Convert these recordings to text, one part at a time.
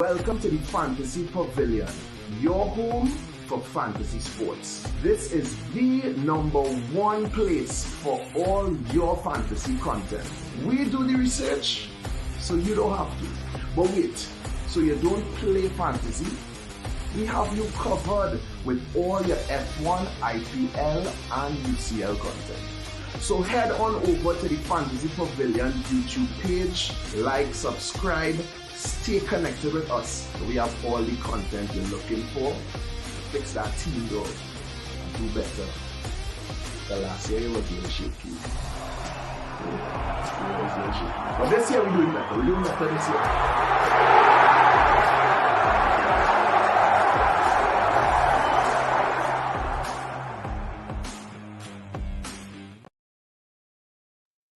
Welcome to the Fantasy Pavilion, your home for fantasy sports. This is the #1 place for all your fantasy content. We do the research, so you don't have to. But wait, so you don't play fantasy? We have you covered with all your F1, IPL, and UCL content. So head on over to the Fantasy Pavilion YouTube page, like, subscribe, stay connected with us. We have all the content you're looking for. Fix that team though, and do better. The last year you were doing shaky. But this year we're doing better. We're doing better this year.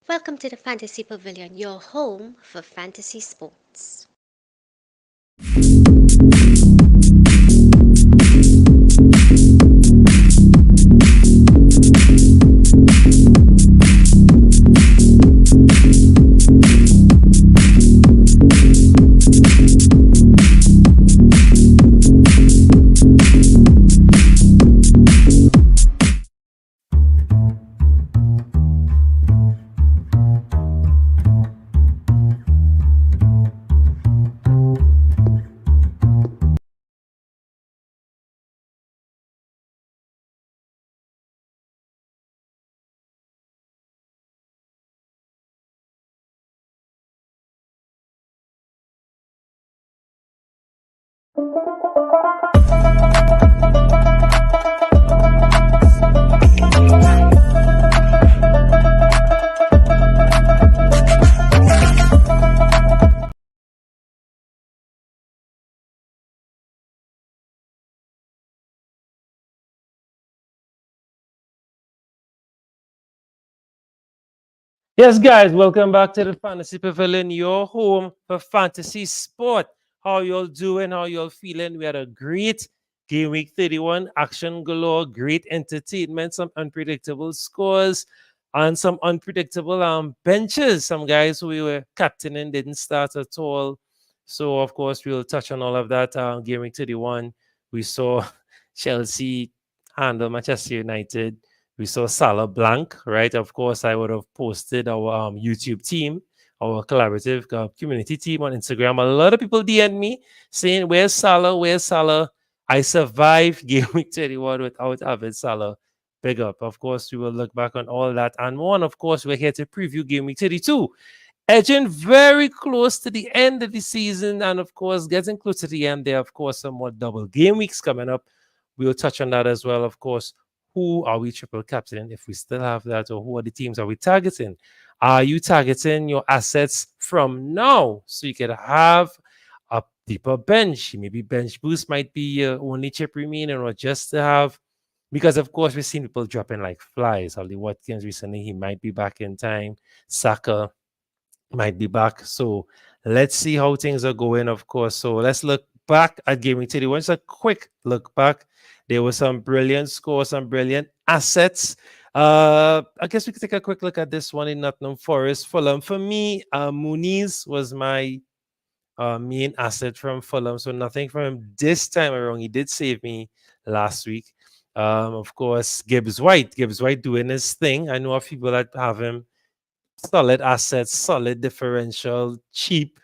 Welcome to the Fantasy Pavilion, your home for fantasy sports. Yes, guys, welcome back to the Fantasy Pavilion, your home for fantasy sport. How y'all doing? How y'all feeling? We had a great game week 31, action galore, great entertainment, some unpredictable scores, and some unpredictable benches. Some guys who we were captaining didn't start at all. So, of course, we'll touch on all of that. Game week 31, we saw Chelsea handle Manchester United. We saw Salah blank, right? Of course, I would have posted our YouTube team, our collaborative community team on Instagram. A lot of people DM me saying, "Where's Salah? Where's Salah?" I survived game week 31 without having Salah. Big up. Of course, we will look back on all that and more. And of course, we're here to preview game week 32. Edging very close to the end of the season, and of course, getting close to the end, there, of course, some more double game weeks coming up. We'll touch on that as well, of course. Who are we triple captaining if we still have that, or who are the teams are we targeting? Are you targeting your assets from now so you can have a deeper bench? Maybe bench boost might be your only chip remaining, or just to have, because of course we've seen people dropping like flies. Holly Watkins recently, he might be back in time. Saka might be back. So let's see how things are going, of course. So let's look back at Gaming 31. Just a quick look back. There were some brilliant scores, some brilliant assets. I guess we could take a quick look at this one in Nottingham Forest. Fulham, for me, Muniz was my main asset from Fulham. So nothing from him this time around. He did save me last week. Of course, Gibbs White doing his thing. I know a few people that have him. Solid assets, solid differential, cheap.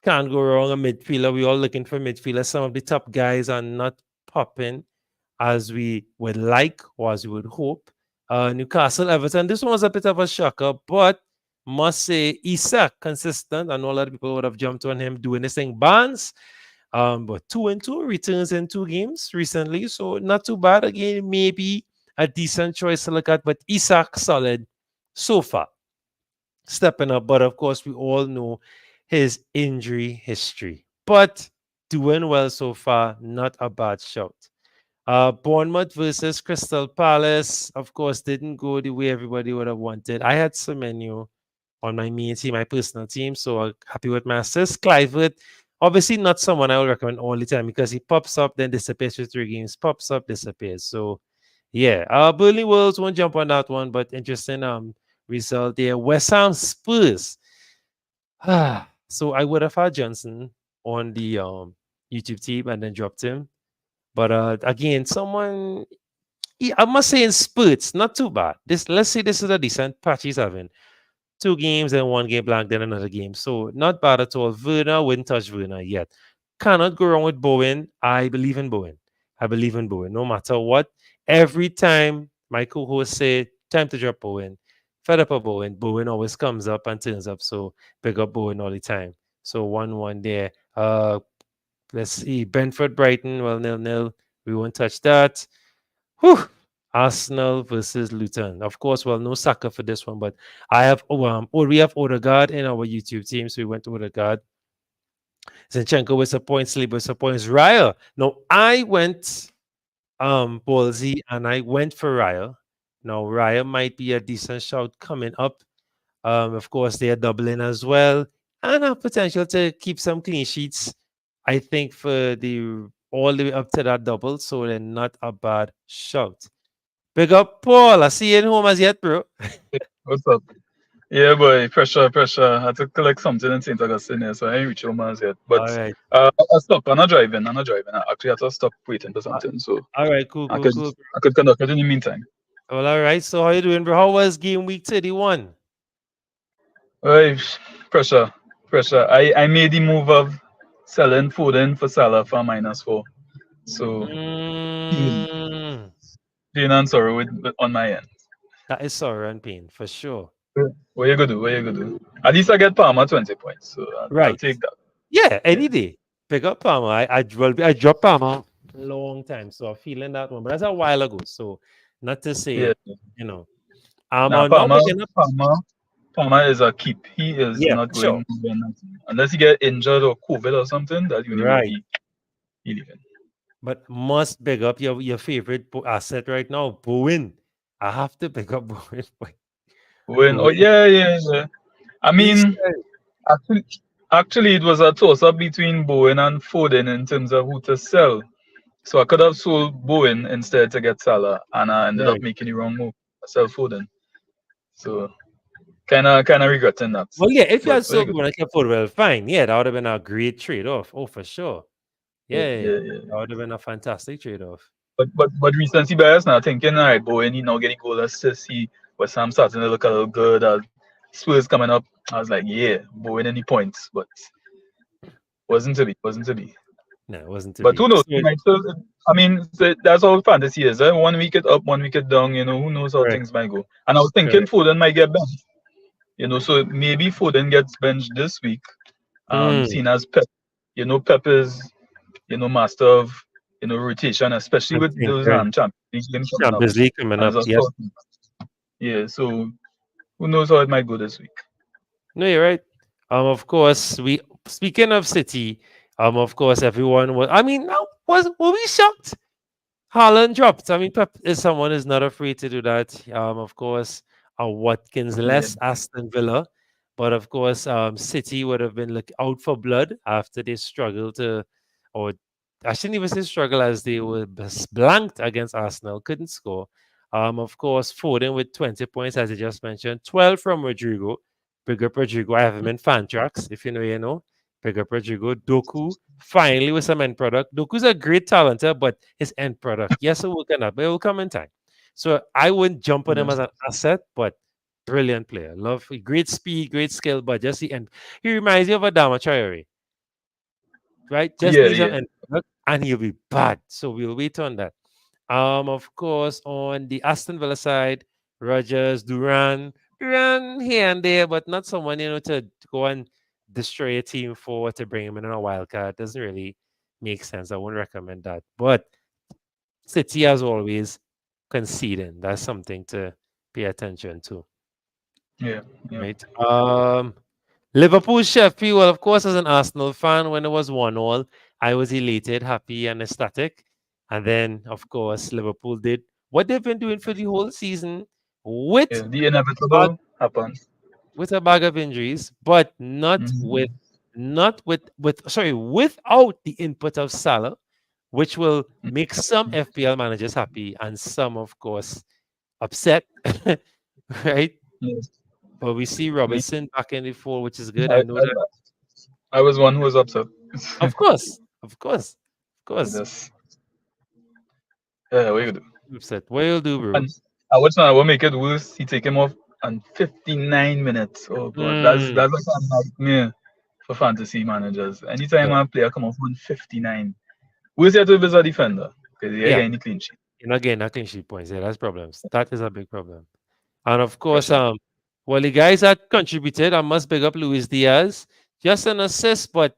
Can't go wrong. A midfielder. We're all looking for midfielders. Some of the top guys are not popping as we would like or as we would hope. Newcastle, Everton. This one was a bit of a shocker, but must say Isak consistent. I know a lot of people would have jumped on him doing this thing. Barnes, but 2-2 returns in 2 games recently, so not too bad. Again, maybe a decent choice to look at, but Isak solid so far, stepping up. But of course, we all know his injury history, but doing well so far. Not a bad shout. Bournemouth versus Crystal Palace, of course, didn't go the way everybody would have wanted. I had Semenyo on my main team, my personal team, so I'm happy with my assist. Clivert, obviously not someone I will recommend all the time because he pops up, then disappears for 3 games, pops up, disappears. So, yeah, Burnley Wolves won't jump on that one, but interesting result there. West Ham Spurs. So I would have had Johnson on the YouTube team and then dropped him. But again, someone I must say in spurts, not too bad. This let's say this is a decent patch he's having. 2 games and 1 game blank, then another game. So not bad at all. Werner wouldn't touch Werner yet. Cannot go wrong with Bowen. I believe in Bowen. I believe in Bowen. No matter what. Every time my co-host say time to drop Bowen, fed up of Bowen, Bowen always comes up and turns up. So pick up Bowen all the time. So 1-1 there. Let's see. Brentford Brighton, well, 0-0. We won't touch that. Whew. Arsenal versus Luton. Of course, well, no Saka for this one, but I have we have Odegaard in our YouTube team, so we went to Odegaard. Zinchenko with some points, Saliba with some points. Raya. No, I went ballsy and I went for Raya. Now Raya might be a decent shout coming up. Of course, they are doubling as well, and have potential to keep some clean sheets. I think for the all the way up to that double, so they're not a bad shout. Big up Paul. I see you in home as yet, bro. What's up? Yeah, boy, pressure, pressure. I had to collect something in St. Augustine here, so I ain't reach home as yet. All But right. I stopped. I'm not driving. I'm not driving. I actually had to stop waiting for Uh, something, so All right. Cool. I Cool. could Cool. I could conduct it in the meantime. Well, all right. So how you doing, bro? How was game week 31? Right, pressure, pressure. I made the move of selling Foden for Salah for -4. So pain, Mm, pain and sorrow on my end. that is sorrow and pain for sure. What you gonna do? What you gonna do? At least I get Palmer 20 points, so I'll Right. take that. Yeah. Yeah, Any day. Pick up Palmer. I dropped Palmer long time, so I'm feeling that one, but that's a while ago. So not to yeah. say, you know, Now now picking up. Palmer is a keep. He is Yeah, not for sure. going nowhere unless he get injured or COVID or something. That you know Right. he leaving. But must big up your favorite asset right now, Bowen. I have to pick up Bowen. When oh Bowen. yeah, yeah, yeah. I These mean, actually, actually, it was a toss up between Bowen and Foden in terms of who to sell. So I could have sold Bowen instead to get Salah, and I ended up right. making the wrong move. I sell Foden. So kind of regretting that. Well, yeah, if you But had very sold good. Bowen and kept Foden, fine. Yeah, that would have been a great trade off. Oh, for sure. Yeah, Yeah, yeah, yeah, yeah. yeah. That would have been a fantastic trade off. But recency bias now thinking, all right, Bowen, he now getting goal assist. He West Ham starting to look a little good. Spurs coming up. I was like, yeah, Bowen any points, but wasn't to be, wasn't to be. No, it wasn't to But who be. knows? So, He might still. I mean, that's all fantasy is. 1 week it up, 1 week it down. You know, who knows how correct, things might go. And I was thinking correct. Foden might get benched. You know, so maybe Foden gets benched this week. Hmm. Seen as Pep. You know, Pep is master of rotation, especially And with think, those right. Champions League games coming up. Champions League coming As up. a Yep. sort. Yeah, so who knows how it might go this week? No, you're right. Of course, we speaking of City, of course, everyone was. I mean, now were we shocked? Haaland dropped. I mean, Pep is someone who's not afraid to do that. Of course, Watkins Yeah, less Aston Villa, but of course, City would have been look out for blood after they struggled to, or I shouldn't even say struggle as they were blanked against Arsenal, couldn't score. Of course, Foden with 20 points, as I just mentioned, 12 from Rodrigo. Big up Rodrigo. I have him in fan tracks, if you know, you know. Big up Rodrigo. Doku, finally with some end product. Doku's a great talenter, but his end product, yes, it will come up, but it will come in time. So I wouldn't jump on him as yeah, an asset, but brilliant player. Love, great speed, great skill, but just the end. He reminds me of Adama Traore, right? Just yeah, needs some yeah. end product, and he'll be bad. So we'll wait on that. Of course, on the Aston Villa side, Rogers, Duran here and there, but not someone to go and destroy a team for to bring him in on a wild card. Doesn't really make sense. I wouldn't recommend that. But City, as always, conceding. That's something to pay attention to, Yeah, yeah, right? Liverpool Sheffield. Well, of course, as an Arsenal fan, when it was 1-1, I was elated, happy, and ecstatic. And then, of course, Liverpool did what they've been doing for the whole season with yeah. The bag, inevitable happens. with a bag of injuries, but not with Hmm. not with sorry, without the input of Salah, which will make some FPL managers happy and some, of course, upset. Right? Yes. But we see Me, Robertson back in the fold, which is good. I, I know I, that. I was one who was upset. Of course, of course, of course. Just yeah, what you do? Upset. What you'll do, bro? And I watch now. What make it worse? He take him off on 59 minutes. Oh god, Mm. that's like a nightmare for fantasy managers. Anytime Yeah, a player come off on 59, who's here to be a defender? Because he yeah. getting the clean sheet. You're not getting that clean sheet points. Yeah, that's problems. That is a big problem. And of course, Pressure. well, the guys that contributed, I must big up Luis Diaz. Just an assist, but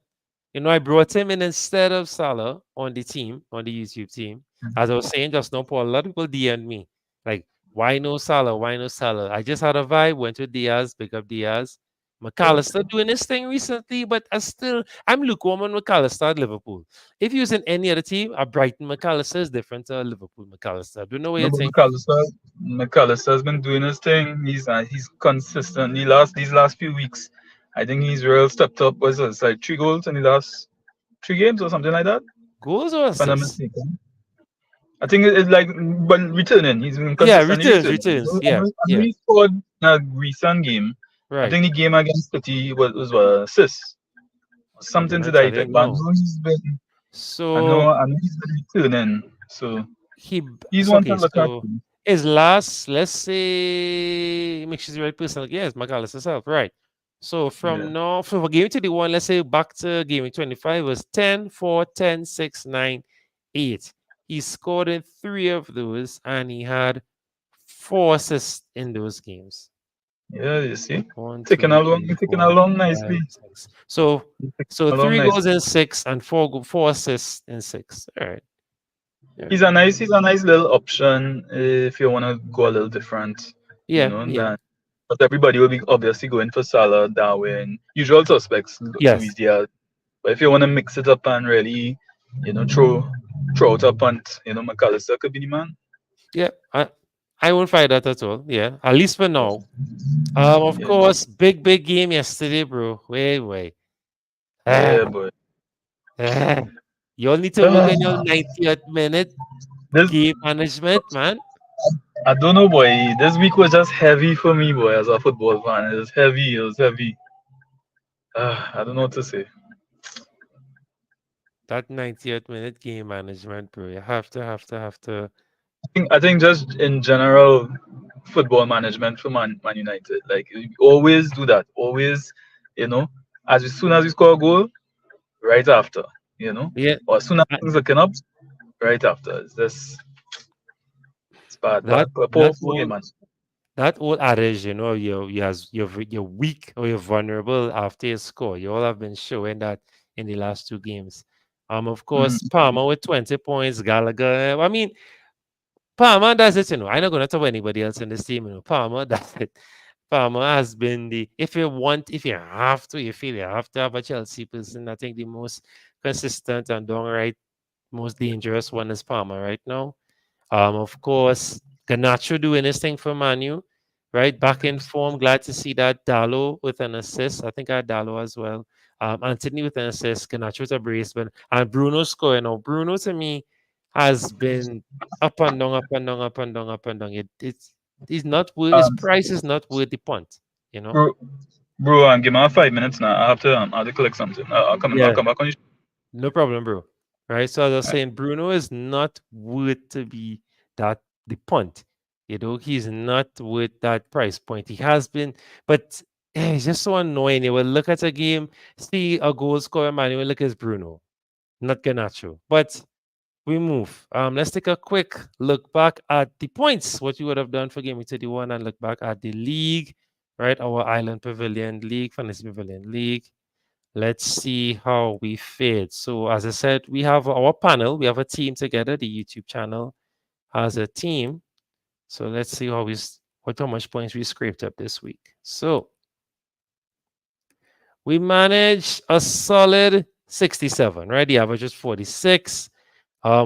I brought him in instead of Salah on the team, on the YouTube team. As I was saying just now, Paul, a lot of people DM'd me. Like, why no Salah? Why no Salah? I just had a vibe, went with Diaz, big up Diaz. Yeah. McAllister doing his thing recently, but I'm lukewarm on McAllister at Liverpool. If he was in any other team, a Brighton McAllister is different to a Liverpool McAllister. I don't know what No, you but think. McAllister's been doing his thing. He's consistently these last few weeks. I think he's real stepped up. Was it like 3 goals in the last 3 games or something like that? Goals or If I'm not assists? mistaken. I think it's like but returning. He's been Yeah, consistently returning. returns. I Yeah, know, I know yeah, he scored in a recent game. I right. think the game against City was what assist. Something to Compliments, that I effect. didn't But know. So I know he's been returning. So he's one to okay, look at. so his last, let's say, make sure the right person. Yes, McAllister himself, right. So Yeah. from now, from game 21, let's say back to game 25 was 10, 4, 10, 6, 9, 8. He scored in 3 of those and he had 4 assists in those games. Yeah, you see. One, Taking two, along three, taking four, along five, nicely. six. So Taking so along 3 goals nicely. in 6 and 4 assists in 6. All right. Yeah. He's a nice little option if you wanna go a little different, Yeah, yeah. than but everybody will be obviously going for Salah, Darwin, usual suspects, Luis Yes. Diaz. But if you wanna mix it up and really, throw out a punt, McAllister could be the man. Yeah. I won't fight that at all. Yeah. At least for now. Of Yeah. course, big game yesterday, bro. Wait. Ah, Yeah, boy. ah. You all need to work on your 90th minute This game management, man. I don't know, boy. This week was just heavy for me, boy, as a football fan. It was heavy. It was heavy. I don't know what to say. That 90th minute game management, bro. You have to. I think just in general, football management for Man United, like you always do that. Always, you know, as soon as you score a goal, right after, Yeah. or as soon as uh, things looking up, right after. It's bad, That bad. But that poor game, old man. that old adage, you're weak or you're vulnerable after you score. You all have been showing that in the last 2 games. Of Mm. course, Palmer with 20 points, Gallagher. I mean, Palmer does it. I'm not gonna talk about anybody else in this team. Palmer does it. Palmer has been if you have to, you feel you have to have a Chelsea person. I think the most consistent and downright most dangerous one is Palmer right now. Of course, Ganacho doing his thing for Manu, right? Back in form. Glad to see that. Dalo with an assist. I think I had Dalo as well. Anthony with an assist. Ganacho with a brace, and Bruno scoring. Now, Bruno to me has been up and down, up and down, up and down, up and down. He's not worth his Um, price is not worth the punt, you know? bro, bro, give me 5 minutes now. I have to collect something. I'll Yeah. come back on you. No problem, bro. Right. So as I was Alright. saying, Bruno is not worth to be that the punt. He's not worth that price point. He has been, but he's just so annoying. You will look at a game, see a goal scorer man, you will look at Bruno, not Ganacho. But we move. Let's take a quick look back at the points, what you would have done for game week 31, and look back at the league, right? Our Island Pavilion League, Fantasy Pavilion League. Let's see how we fared. So, as I said, we have our panel. We have a team together. The YouTube channel has a team. So let's see how much points we scraped up this week. So we managed a solid 67, right? The average is 46.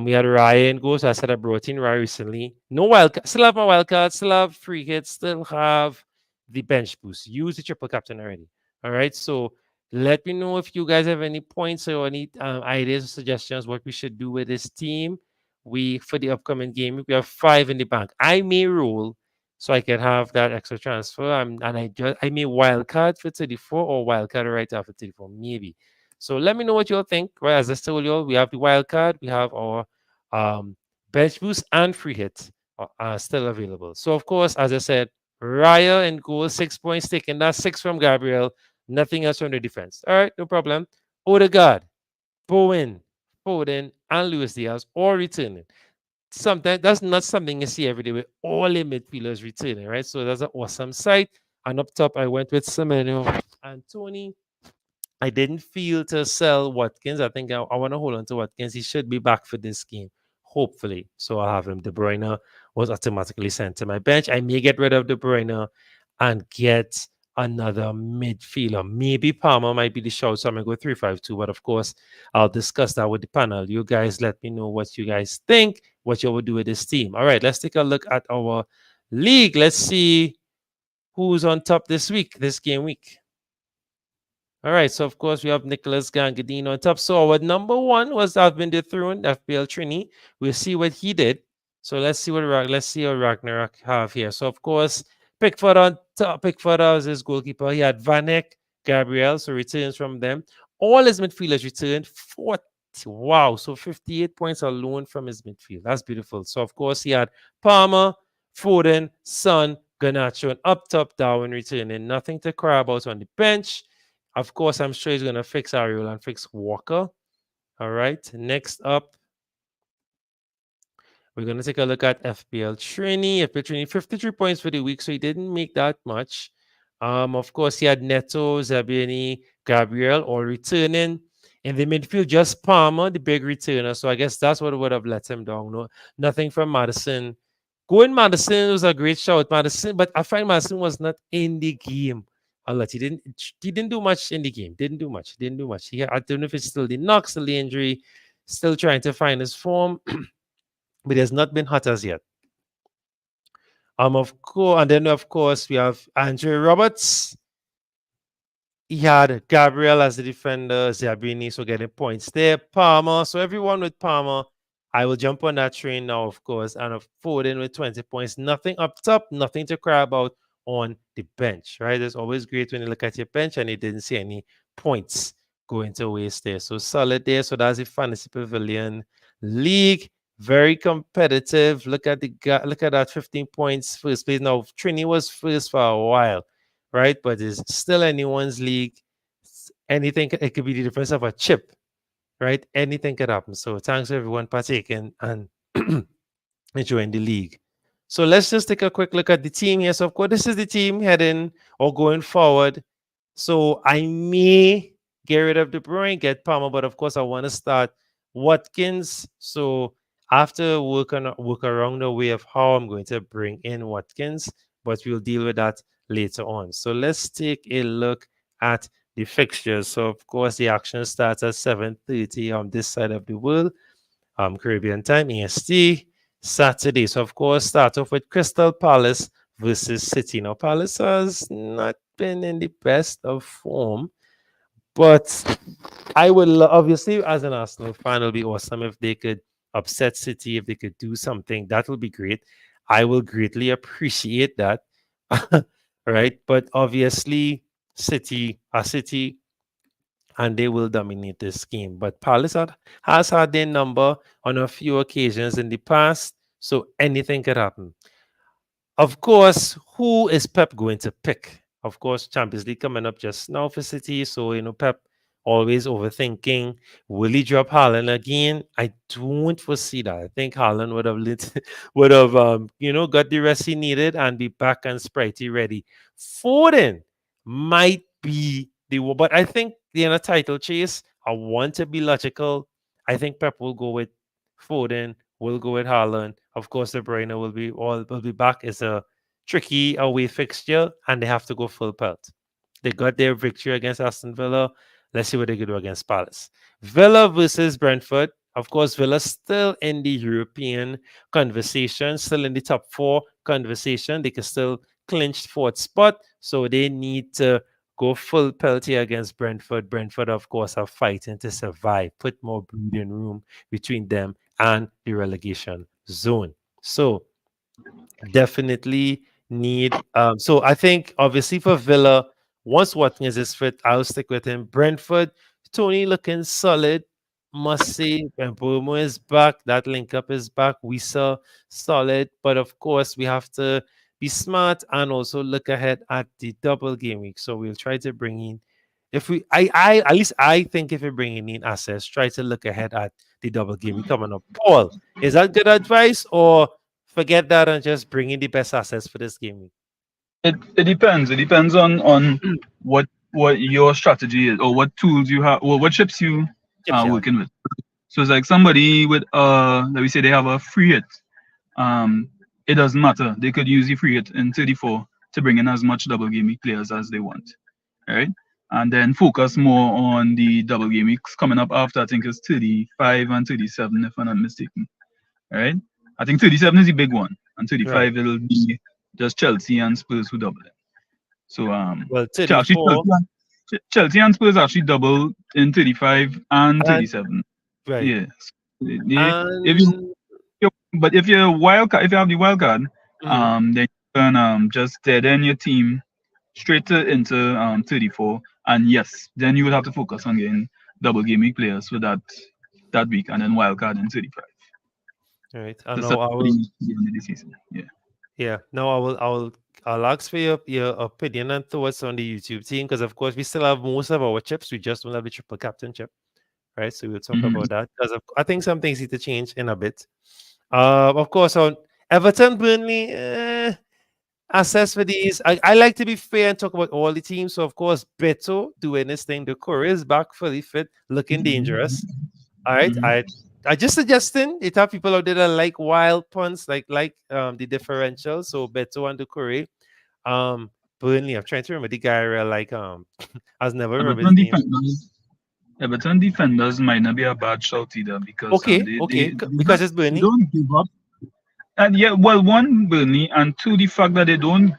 We had Ryan go. So I said I brought in Ryan recently. No wildcard. Still have my wildcard. Still have free hits. Still have the bench boost. Use the triple captain already. All right. So let me know if you guys have any points or any ideas or suggestions what we should do with this team. For the upcoming game we have 5 in the bank. I may roll so I can have that extra transfer. And I may wildcard for 34 or wildcard right after 34, maybe. So let me know what you all think. Right, as I told you all, we have the wild card, we have our um, bench boost and free hit are still available. So of course, as I said, Raya in goal, 6 points taken. That's six from Gabriel. Nothing else from the defense. All right, no problem. Odegaard, Bowen, Foden, and Luis Diaz all returning. Sometimes that's not something you see every day with all the midfielders returning, right? So that's an awesome sight. And up top, I went with Semenyo and Tony. I didn't feel to sell Watkins. I think I want to hold on to Watkins. He should be back for this game, hopefully. So I'll have him. De Bruyne was automatically sent to my bench. I may get rid of De Bruyne and get another midfielder. Maybe Palmer might be the shout. So I'm going to go 3-5-2. But of course, I'll discuss that with the panel. You guys let me know what you guys think, what you will do with this team. All right, let's take a look at our league. Let's see who's on top this week, this game week. All right, so of course we have Nicholas Gangadino on top. So our number one was I've been dethroned, FPL Trini. We'll see what he did. So let's see what Ragnarok have here. So of course, Pickford on top. Pickford was his goalkeeper. He had Vanek, Gabriel, so returns from them. All his midfielders returned. 40. Wow, so 58 points alone from his midfield. That's beautiful. So of course he had Palmer, Foden, Son, Garnacho, and up top Darwin returning. Nothing to cry about on the bench. Of course, I'm sure he's going to fix Ariel and fix Walker. All right. Next up, we're going to take a look at FPL Trini. FPL Trini, 53 points for the week, so he didn't make that much. Of course, he had Neto, Zabini, Gabriel, all returning. In the midfield, just Palmer, the big returner. So I guess that's what would have let him down. No, nothing from Madison. Going Madison was a great shout, Madison, but I find Madison was not in the game a lot. He didn't do much in the game. Didn't do much. I don't know if it's still the knock, still the injury, still trying to find his form, but he has not been hot as yet. Of course, and then of course we have Andrew Roberts. He had Gabriel as the defender, Zabini, so getting points there. Palmer, so everyone with Palmer, I will jump on that train now, of course, and Foden with 20 points. Nothing up top, nothing to cry about on the bench, right? It's always great when you look at your bench and you didn't see any points going to waste there. So solid there. So that's the Fantasy Pavilion League. Very competitive. Look at that 15 points first place. Now Trini was first for a while, right? But it's still anyone's league. Anything, it could be the difference of a chip, right? Anything could happen. So thanks to everyone partaking and enjoying the league. So let's just take a quick look at the team here. So of course, this is the team heading or going forward. So I may get rid of De Bruyne, get Palmer, but of course I want to start Watkins. So after work around the way of how I'm going to bring in Watkins, but we'll deal with that later on. So let's take a look at the fixtures. So of course the action starts at 7:30 on this side of the world, Caribbean time, EST. Saturday. So of course, start off with Crystal Palace versus City. Now, Palace has not been in the best of form, but I would obviously, as an Arsenal fan, it would be awesome if they could upset City, if they could do something. That would be great. I will greatly appreciate that. Right? But obviously, City are City and they will dominate this game. But Palace has had their number on a few occasions in the past, so anything could happen. Of course, who is Pep going to pick? Of course, Champions League coming up just now for City, so Pep always overthinking. Will he drop Haaland again? I don't foresee that. I think Haaland would have got the rest he needed and be back and spritey ready. Foden might be but I think in a title chase, I want to be logical. I think Pep will go with Foden. Will go with Haaland. Of course, De Bruyne will be back. It's a tricky away fixture, and they have to go full pelt. They got their victory against Aston Villa. Let's see what they can do against Palace. Villa versus Brentford. Of course, Villa still in the European conversation, still in the top four conversation. They can still clinch fourth spot, so they need to go full penalty against Brentford. Brentford, of course, are fighting to survive, put more breathing room between them and the relegation zone. So definitely need. So I think obviously for Villa, once Watkins is fit, I'll stick with him. Brentford, Tony looking solid. Must say, Mbomo is back. That link up is back. We saw solid, but of course, we have to be smart and also look ahead at the double game week. So we'll try to bring in, if we, at least I think if we're bringing in assets, try to look ahead at the double game week coming up. Paul, is that good advice or forget that and just bring in the best assets for this game week? It depends. It depends on what your strategy is or what tools you have or what chips you Chips are you have. working with. So it's like somebody with let me say they have a free hit. Um, it doesn't matter. They could use the free hit in 34 to bring in as much double game week players as they want. Right? And then focus more on the double game weeks coming up after I think it's 35 and 37 if I'm not mistaken. Right? I think 37 is the big one. And Right. 35 it'll be just Chelsea and Spurs who double it. So Well, Actually 34 Chelsea and Spurs actually double in 35 and and 37. right. Yeah. If you And but if you're wild card, if you have the wild card, mhm. then you can just dead end your team straight into 34, and yes, then you would have to focus on getting double game week players for that week, and then wild card in 35 All right. I to know start I the will. end of the season. Yeah. Yeah. No, I'll ask for your opinion and thoughts on the YouTube team because of course we still have most of our chips. We just don't have the triple captain chip, right? So we'll talk Mhm. about that because I think some things need to change in a bit. Of course on Everton, Burnley. Assess for these. I like to be fair and talk about all the teams. So of course, Beto doing his thing. The Korea is back fully fit, looking dangerous. All right. Mhm. I just suggesting it have people out there that like wild punts, the differential. So Beto and the Korea. Burnley. I'm trying to remember the guy I like I was never remember his Everton name. defenders, Everton defenders might not be a bad shout either because Okay, okay. Because it's they Burnley. don't give up. And yeah, well, one Burnley, and two the fact that they don't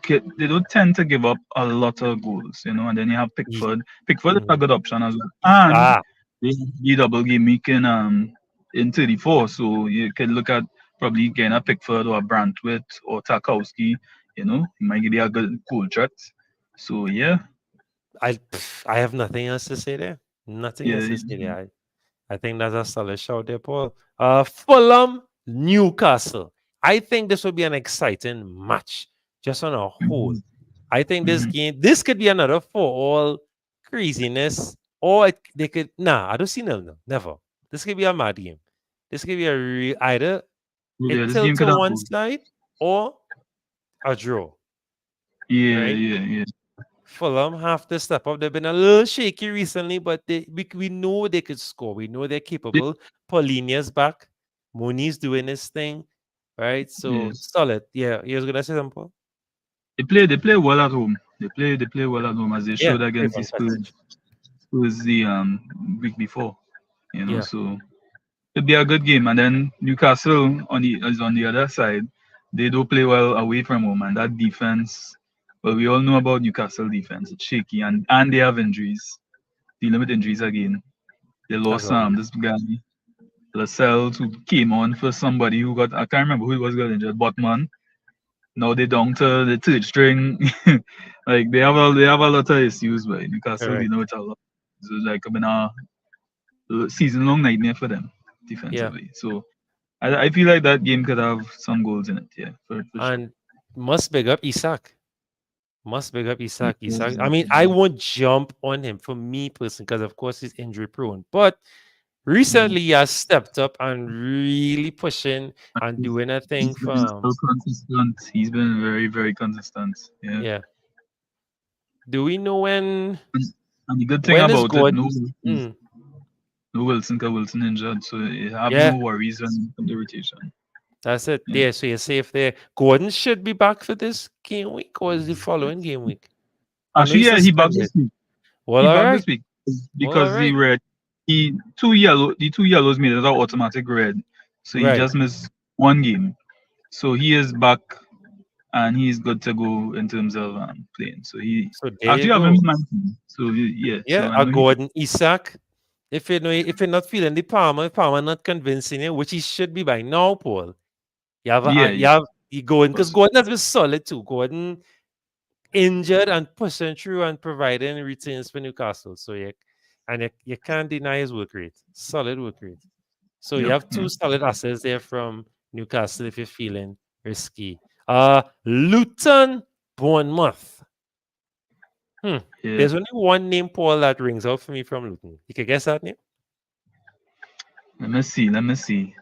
tend to give up a lot of goals, and then you have Ye- Pickford. Pickford is a mm, good option as well, and Ah, they have the double game week in 34, so you can look at probably getting a Pickford or a Brantwit or Tarkowski. You might give you a good goal threat. So yeah, I have nothing else to say there. Nothing else yeah, to say there. I think that's a solid shout there, Paul. Fulham, Newcastle. I think this will be an exciting match, just on a whole. mhm, I think mhm. this could be another for all craziness, or they could. Nah, I don't see no, never. This could be a mad game. This could be either Yeah, it this tilt game to could have one both. side or a draw, Yeah, right? yeah, yeah. Fulham have to step up. They've been a little shaky recently, but we know they could score. We know they're They, capable. Paulinia's back. Mooney's doing his thing, right? So yes. solid. Yeah, you was gonna say something, Paul? They play well at home. They play well at home as they Yeah, showed against the Craven Spurs. Cottage. Was the week before. Yeah, So it'd be a good game. And then Newcastle on the other side. They do play well away from home, and that defense. Well, we all know about Newcastle defense. It's shaky, and they have injuries. Dealing with injuries again. They as lost always. this guy Lascelles who came on for somebody who got I can't remember who it was got injured. Botman. Now they down to the third string. Like they have a lot of issues, but Newcastle, Correct. it's a lot. So it's like been a season long nightmare for them Yeah, defensively. So I feel like that game could have some goals in it, yeah, for sure. and must big up Isak. Must big up Isak. Isak. I mean, I Mhm. won't jump on him for me personally because of course he's injury prone, but recently he has stepped up and really pushing and doing a thing He's for been so consistent. He's been very, very consistent. Yeah. yeah. Do we know And, and the good thing when is about it, no Gordon? Wilson, Mm, no Wilson, 'cause Wilson injured, so you have yeah, no worries on the rotation. that's it. Yeah. There, so you're safe there. Gordon should be back for this game week or is the following game week? I know Actually, he's yeah, he back suspended. this week. Well, He all back right. this week Well, all because right. the two yellows made it automatic red, so he Right. just missed one game. So he is back and he's good to go in terms of playing. So he So there you actually have him go. in my team. So yeah, Yeah, so I a know he could. Gordon Isak. If you're not feeling the Palmer, if Palmer not convincing you, which he should be by now, Paul. Yeah, You yeah, have you Gordon because was Gordon has been solid too. Gordon injured and pushing through and providing returns for Newcastle. So yeah, and you can't deny his work rate. Solid work rate. So you Yep. have two Yep. solid assets there from Newcastle if you're feeling risky. Luton, Bournemouth. Yeah. There's only one name, Paul, that rings out for me from Luton. You can guess that name? Let me see. Let me see.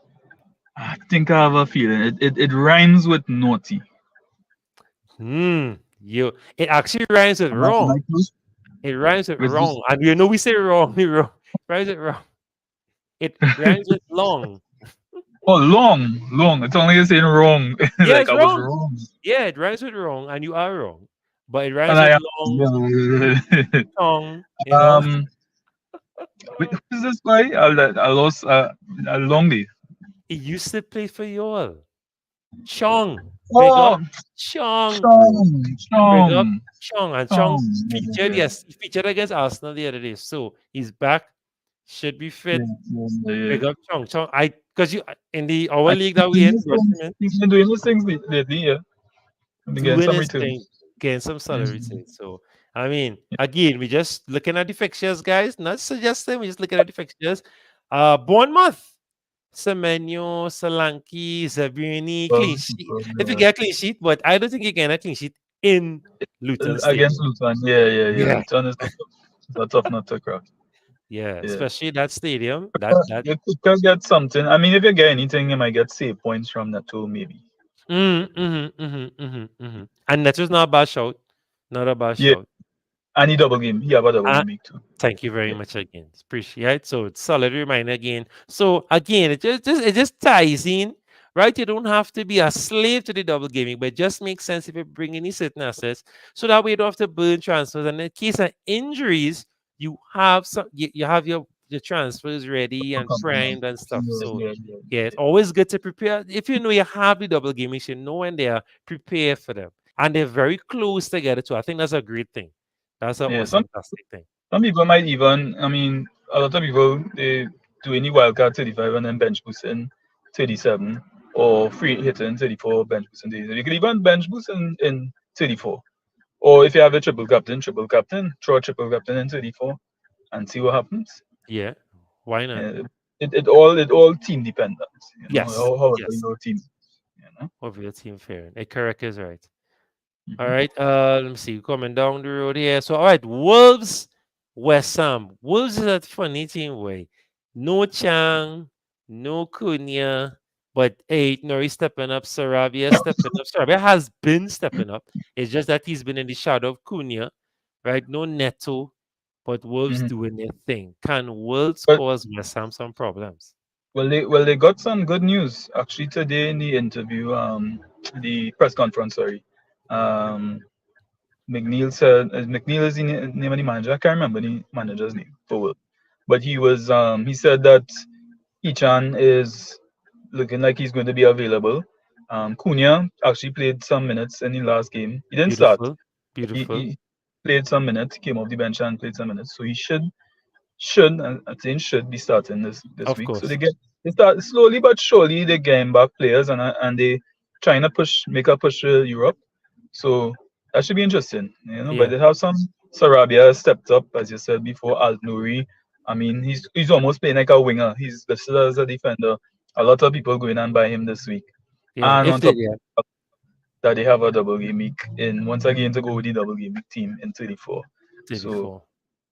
I think I have a feeling it rhymes with naughty. It actually rhymes with Am I wrong. close? It rhymes with With this, wrong. And you know we say wrong. We wrong. Rhymes with wrong. It rhymes with long. oh, long. It's only saying wrong. Yeah, Like it's I was wrong. wrong. Yeah, it rhymes with wrong, and you are wrong. But it And rhymes with I long, am. tongue, um, wait, who's this guy? I lost a long day. He used to play for y'all. Chong. Big up Oh, Chong, bro. Chong, Big up Chong, Chong. And Chong. Chong featured, Yeah, yes, he featured against Arsenal the other day. So he's back. Should be yeah, fit. yeah, yeah, yeah. Big up Chong. Chong. Because you in the our I league think that we in, brought him in, he's been doing these things lately. Yeah, I've been getting doing some his thing, returns. getting some salary Mhm. too. So I mean, again, we just looking at the fixtures, guys. Not suggesting, we just looking at the fixtures. Bournemouth. Semenyo, Solanke, Zabrini, Well, clean sheet. If you get a clean sheet, but I don't think you get a clean sheet in Luton against Stadium. Luton. Yeah, yeah, yeah. Yeah, Luton is a tough nut to crack. yeah, Yeah. especially that stadium. That You could get something. I mean, if you get anything, you might get save points from that too, maybe. And that was not a bad shout. Not a bad Yeah, shout. any double game. He have a double Uh, game week too. Thank you very Yeah. much again. Appreciate. So it's solid reminder again. So again, it just ties in, right? You don't have to be a slave to the double gaming, but it just makes sense if you bring in these certain assets, so that way you don't have to burn transfers. And in case of injuries, you have your transfers ready and primed and stuff. Yeah, So yeah, yeah, yeah, it's yeah. always good to prepare. If you know you have the double gaming, you should know when they are, prepare for them. And they're very close together too. I think that's a great thing. That's an Yeah, awesome fantastic thing. some people might even, I mean, a lot of people they do any wildcard 35 and then bench boost in 37 or free hit in 34, bench boost in 37. You could even bench boost in 34. Or if you have a triple captain, throw a triple captain in 34 and see what happens. Yeah, why not? Uh, it all team dependent, Yes, how yes. your team, you know. Of your team fair. Correct is right. All Mhm. right. Let me see. Coming down the road here. So all right, Wolves, West Ham. Wolves is a funny team way. No Chang, no Cunha, but hey, Nori stepping up, Sarabia stepping up. Sarabia has been stepping up. It's just that he's been in the shadow of Cunha, right? No Neto, but Wolves Mhm. doing their thing. Can Wolves But cause West Ham some problems? they got some good news actually today in the interview, the press conference. Sorry, um, McNeil said McNeil is the name of the manager. I can't remember the manager's name for Will, but he said that Ichan is looking like he's going to be available. Cunha actually played some minutes in the last game. He didn't start. Beautiful. Beautiful. He played some minutes, came off the bench and played some minutes. So he should I think should be starting this Of week. So course. they start slowly but surely they getting back players and they trying to make a push to Europe. So that should be interesting, But Yeah. they have some Sarabia stepped up, as you said before. Al Nouri, I mean, he's almost playing like a winger. He's listed as a defender. A lot of people going and buy him this week. Yeah. And If on they top yeah, of that, they have a double game week in once again to go with the double game week team in 34. So 34.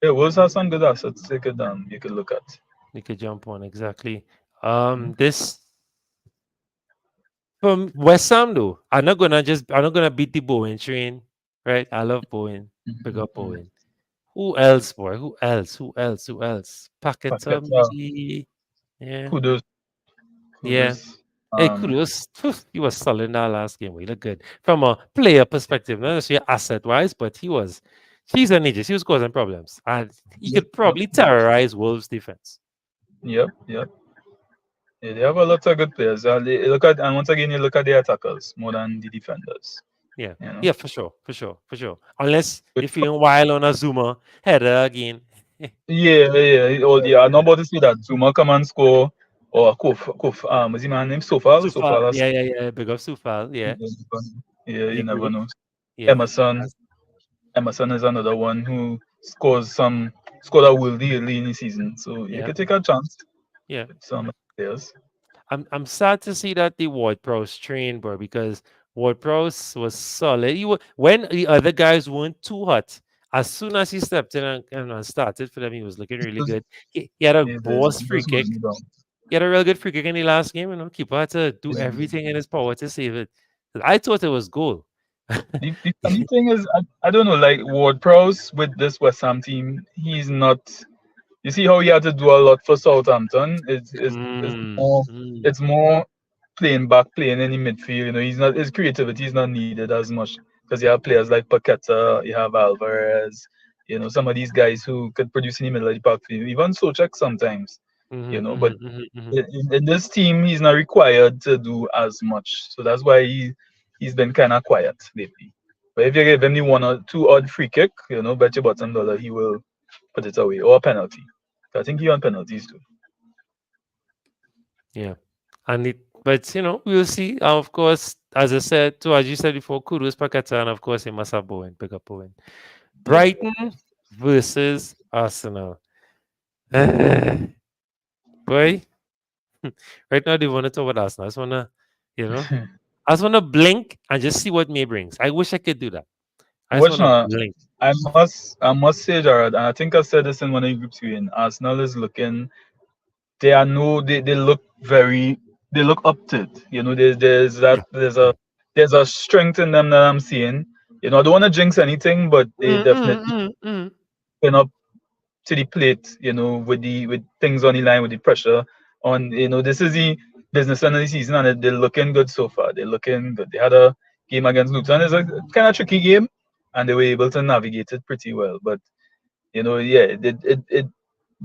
yeah, Wolves have some good assets you could look at. You could jump on exactly. Mhm. This from West Ham though. I'm not gonna beat the Bowen train, right? I love Bowen. Big up Mhm. Bowen. Who else, boy? Who else? Who else? Who else? Packet Paqueta, maybe. Yeah. kudos, Yeah. kudos. Hey, Um, kudos. He was solid in that last game. He looked good from a player perspective, not necessarily asset wise, but he's an aegis. He was causing problems, and he yep, could yep, probably terrorize Wolves' defense. yep. Yeah, they have a lot of good players. And once again, you look at the attackers more than the defenders. Yeah, You know. yeah, for sure, for sure, for sure. Unless you're feeling wild on a Zuma header again. Yeah, yeah. I'm not about to see that Zuma come and score or what's his man name? Sufal, Sofal. yeah, yeah, yeah. Big up Sufal, yeah. Yeah, He you never great. know. Yeah. Emerson. Emerson is another one who scores some scored a worldie early in the season. So you Yeah, could take a chance yeah. with some players. I'm sad to see that the Ward Prowse train, bro, because Ward Prowse was solid. When the other guys weren't too hot. As soon as he stepped in and started for them, he was looking really good. He had a Yeah, boss free those kick. holding down. He had a real good free kick in the last game, and keeper had to do everything in his power to save it. I thought it was goal. The funny thing is, I don't know, like Ward Prowse with this West Ham team, he's not. You see how he had to do a lot for Southampton. It's Mm, more mm, it's more playing back, playing in the midfield. You know, he's not his creativity is not needed as much because you have players like Paqueta, you have Alvarez, you know, some of these guys who could produce in the middle of the park for you. Even Socek sometimes, you mhm, know, but mhm, mhm, mhm. in this team he's not required to do as much. So that's why he's been kind of quiet lately. But if you give him the one or two odd free kick, you know, bet your bottom dollar he will put it away or a penalty. I think he on penalties too. Yeah. And but we'll see. Of course, as I said, too, as you said before, kudos Pakata, and of course, he must have Bowen, pick up Bowen. Yeah. Brighton versus Arsenal. Boy, right now they want to talk about Arsenal. I just wanna blink and just see what May brings. I wish I could do that. I just Watch wanna now. blink. I must say, Jared, and I think I said this in one of the groups we in. Arsenal is looking. They are no. They look very. They look up to it. You know, there's that Yeah. Yeah. there's a strength in them that I'm seeing. You know, I don't want to jinx anything, but they Mm, mm, definitely mm, mm. been up to the plate. You know, with things on the line, with the pressure on. You know, this is the business end of the season, and they're looking good so far. They're looking good. They had a game against Luton. It's a kind of tricky game, and they were able to navigate it pretty well. But you know, yeah, it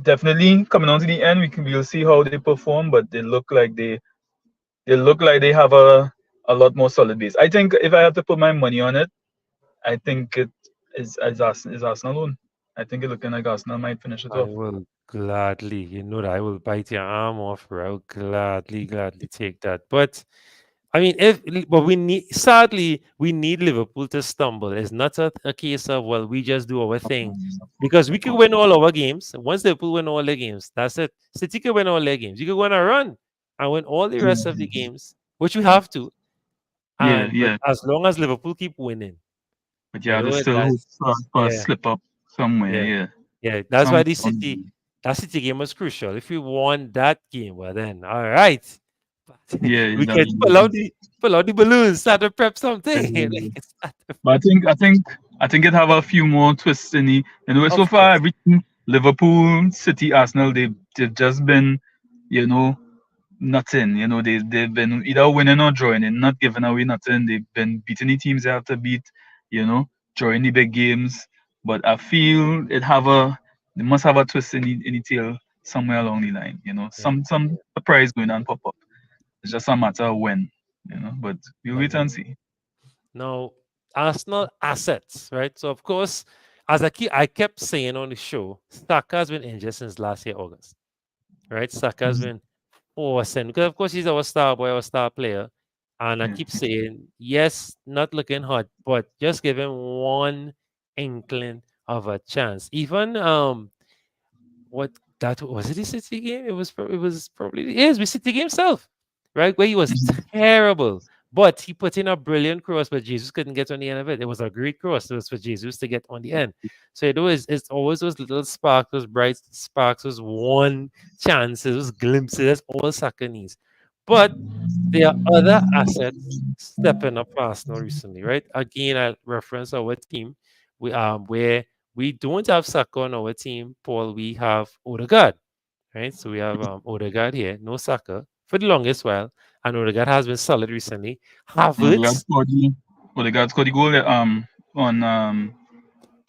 definitely coming on to the end, we'll see how they perform, but they look like they have a lot more solid base. I think if I have to put my money on it, I think it is Arsenal alone. I think it's looking like Arsenal might finish it I off. will gladly, that I will bite your arm off, bro. I will gladly, gladly take that. But I mean, but we need, sadly, we need Liverpool to stumble. It's not a case of, well, we just do our thing, because we could win all our games. Once Liverpool win all their games, that's it. City could win all their games. You could go on a run and win all the rest of the games, which we have to. Yeah, But yeah, as long as Liverpool keep winning, but yeah, there's still hope that's for a yeah, slip up somewhere. yeah, Yeah, yeah. That's why some. the City that City game was crucial. If we won that game, well then, all right, Yeah, we that, can pull out the balloons, start to prep something. yeah. Like, start to But I think it have a few more twists in the. You know, so of far course. everything Liverpool, City, Arsenal, they've just been, you know, nothing. You know, they've been either winning or drawing and not giving away nothing. They've been beating the teams they have to beat. You know, drawing the big games. But I feel they must have a twist in the tail somewhere along the line. You know, Yeah, some surprise going on pop up. It's just a matter of when. You know, but we'll I wait know. and see. Now, Arsenal assets, right? So of course, as I kept saying on the show, Saka has been injured since last year August, right? Saka has been awesome because of course he's our star boy, our star player, and I Yeah, keep saying yes, not looking hot, but just give him one inkling of a chance. Even what that was it the City game? It was probably it is the City game itself, right? Where he was terrible. But he put in a brilliant cross, but Jesus couldn't get on the end of it. It was a great cross. It was for Jesus to get on the end. So it's always those little sparks, those bright sparks, those one chances, those glimpses. That's all Saka needs. But there are other assets stepping up for Arsenal recently, right? Again, I reference our team. Where we don't have Saka on our team, Paul. We have Odegaard, right? So we have Odegaard here, no Saka for the longest while, and Odegaard has been solid recently. Odegaard Havertz, scored the Odegaard scored the goal on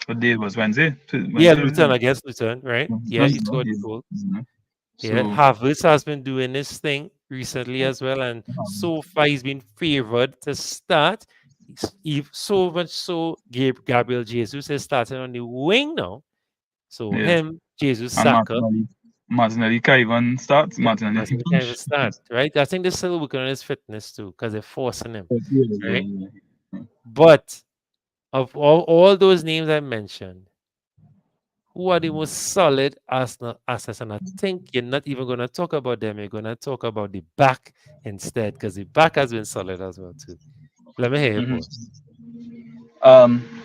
what day it was Wednesday? yeah, Wednesday? Luton against Luton, right? Yeah, he scored the Yeah. goal. Mhm. Yeah, So Havertz has been doing this thing recently as well, and um, so far he's been favored to start. So much so, Gabriel Jesus is starting on the wing now. So yeah, him, Jesus, and Saka. Martinelli can't even start. Yeah, Martinelli I think Martinelli can't even start, right? I think they're still working on his fitness too, because they're forcing him, yeah, right? yeah, yeah. But of all those names I mentioned, who are the most solid Arsenal assets. And I think you're not even going to talk about them. You're going to talk about the back instead, because the back has been solid as well too. Let me hear you, Hmm. Paul. Um,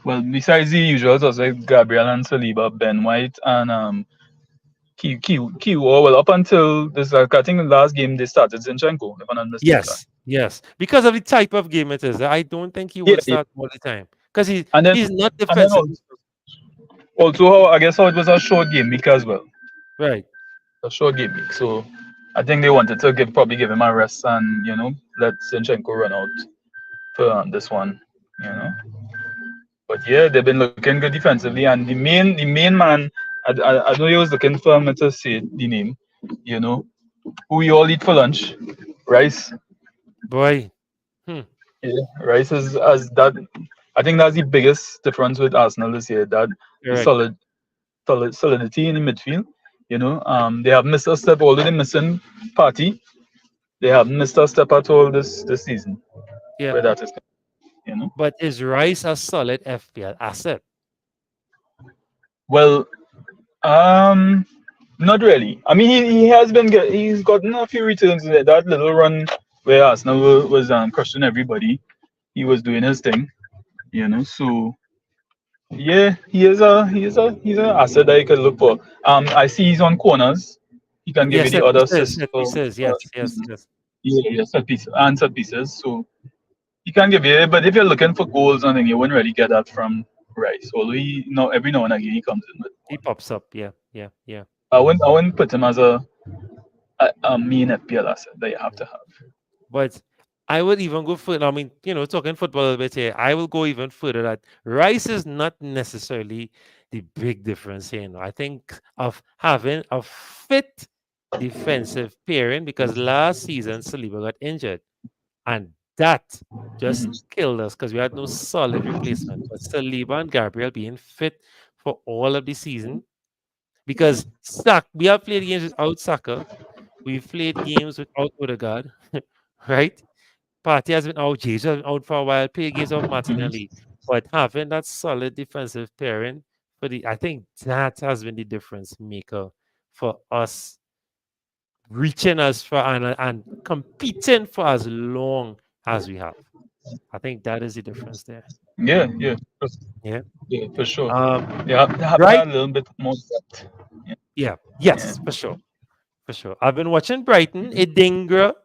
well, besides the usual suspects, Gabriel and Saliba, Ben White, and well, up until this, I think the last game they started Zinchenko, if I'm not mistaken. Yes, yes. Because of the type of game it is, I don't think he Yeah, will yeah. start all the time because And then, he's not and then defensively also I guess how it was a short game week as well, right. a short game week. So I think they wanted to probably give him a rest and let Zinchenko run out for this one. You know. But yeah, they've been looking good defensively, and the main man, I know he was looking for me to say the name, you know, who we all eat for lunch, Rice. Boy, hmm, Yeah, Rice is as that. I think that's the biggest difference with Arsenal this year. That the correct. solidity in the midfield. They have missed a step. Although they're missing Party, they have missed a step at all this season. Yeah, Where that is, you know. but is Rice a solid FPL asset? Well, Um, not really. I mean, he has been he's gotten a few returns. That little run where Arsenal was crushing everybody, he was doing his thing. So yeah, he's a asset that you could look for. I see he's on corners. He can give you Yes, the set other pieces, assists. set pieces. Yes, yes, yes. Yeah, set pieces and set pieces. So he can give you. But if you're looking for goals, I think you wouldn't really get that from Rice. Although every now and again he comes in with He one. pops up. Yeah, yeah, yeah. I wouldn't put him as a main FPL asset that you have to have. But I would even go further. I mean, talking football a little bit here, I will go even further that Rice is not necessarily the big difference here. I think of having a fit defensive pairing because last season Saliba got injured and that just Hmm. killed us because we had no solid replacement. But Saliba and Gabriel being fit for all of the season because we have played games without Saka, we've played games without Odegaard, right? Party has been out, Jesus has been out for a while, play games of Hmm. Martinelli. But having that solid defensive pairing I think that has been the difference maker for us reaching us for and competing for as long as we have. I think that is the difference there. Yeah, yeah, Yeah. yeah, for sure. Um, You have to have right? that little bit more depth. Yeah, Yeah. yeah. Yes, for sure. For sure. I've been watching Brighton, Idingra,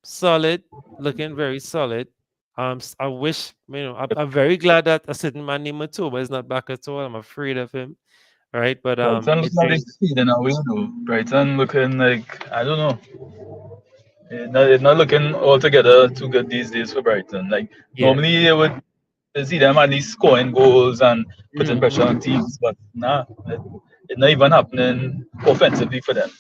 solid, looking very solid. I wish, I'm very glad that a certain man named Matuba is not back at all. I'm afraid of him, right? But Brighton it looking like they fading away though. Brighton looking like I don't know. It's not looking altogether too good these days for Brighton. Like yeah. normally you would see them at least scoring goals and putting Mhm, pressure on mhm. teams, but nah, it's not even happening offensively for them.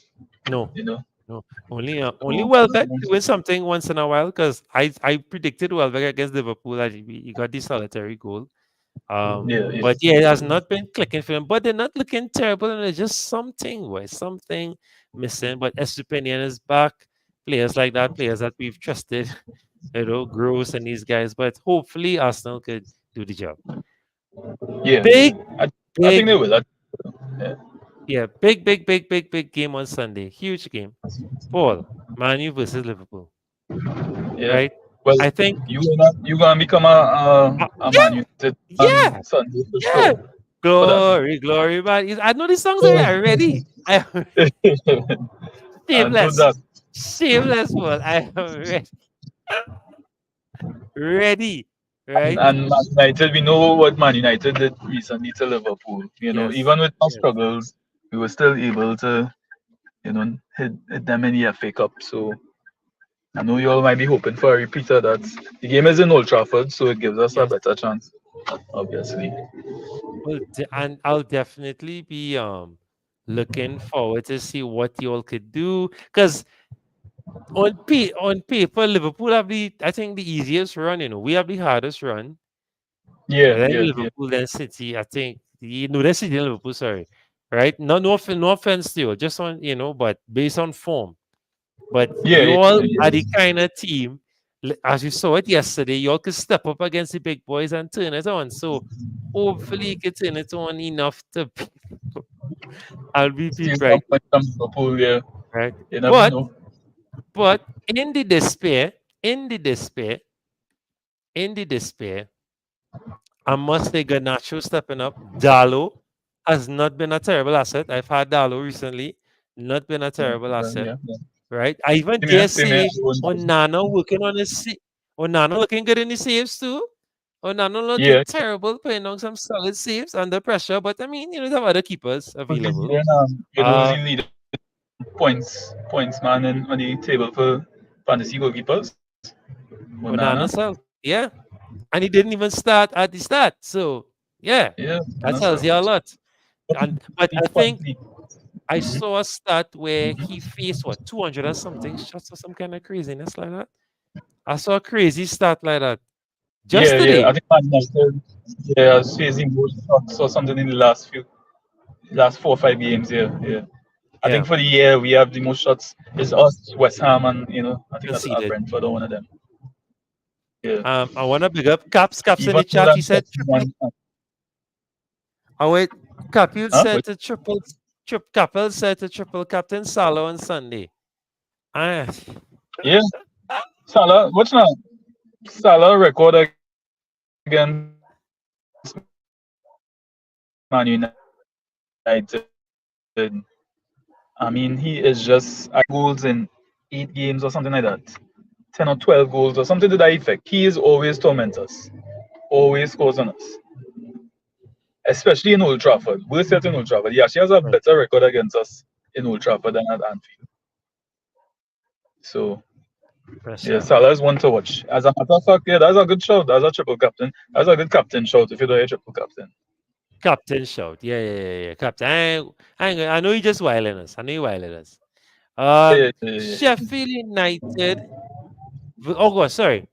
No, You know. no. Only So, Welbeck doing something once in a while because I predicted Welbeck against Liverpool that he got the solitary goal. yeah, yeah, But yeah, it has not been clicking for them. But they're not looking terrible, and there's just something missing. But Estupinian is back. Players like that, players that we've trusted, Gross and these guys. But hopefully Arsenal could do the job. yeah. Big, I think they big, will. Yeah, yeah, big game on Sunday. Huge game. Paul, Man U versus Liverpool, yeah. right? Well, I think, you gonna become a Man yeah, United yeah, on Sunday for yeah. sure for that. Glory, glory, man. I know these songs already. I am And to shameless, that, shameless, Paul. I am ready, and, right? and Man United, we know what Man United did recently to Liverpool. Yes, Even with our yes, struggles, we were still able to, hit them in the FA Cup. So I know you all might be hoping for a repeat of that. The game is in Old Trafford, so it gives us a yes. better chance, obviously. Well, and I'll definitely be looking forward to see what you all could do because on paper, Liverpool have I think the easiest run. We have the hardest run. Yeah, And then yeah, yeah, Liverpool, then City. I think then City and Liverpool. Sorry, right? No offense to you, just on but based on form. But yeah, you yeah, all are yeah. the kind of team as you saw it yesterday, y'all could step up against the big boys and turn it on. So hopefully you can turn it on enough to I'll be Still some bright, point from Liverpool, yeah. right? You never know. But in the despair, in the despair, I must say Garnacho stepping up. Dalo has not been a terrible asset. I've had Dalo recently, not been a terrible asset, Yeah, yeah. right? I even Same here, dare same here. say Onana working on his Onana looking good in the saves too. Onana looking Yeah, terrible, putting on some solid saves under pressure. But I mean, you have other keepers available. you know, Uh he lead points man in on the table for fantasy goalkeepers. Onana. Onana self, yeah. And he didn't even start at the start. So yeah, Yeah, that Onana tells stuff. you a lot. And but I Each think fantasy. I saw a stat where he faced what 200 or something shots or some kind of craziness like that. I saw a crazy stat like that just Yeah. today. I think Man United, yeah, has facing more shots or something in the last 4 or 5 games. Yeah. I Yeah, think for the year we have the most shots. It's us, West Ham, and I think that's conceded. Brentford or one of them. Yeah. I want to big up Caps. Caps in Even the more chat. He than said triple. Oh wait, Capel huh? said to triple. Capel said to triple captain Salah on Sunday. Ah, Yeah. Salah, what's now? Salah record against Man United. I mean, he is just goals in 8 games or something like that. 10 or 12 goals or something to that effect. He is always torment us. Always scores on us. Especially in Old Trafford. Worse yet in Old Trafford. He actually has a right. better record against us in Old Trafford than at Anfield. So yeah, Pressure. Salah is one to watch. As a matter of fact, yeah, that's a good shout. That's a triple captain. That's a good captain shout if you do a triple captain. Captain shout. Yeah. Captain. I know you just wilding us. I know you wilding us. Yeah. Sheffield United. Oh, God, sorry.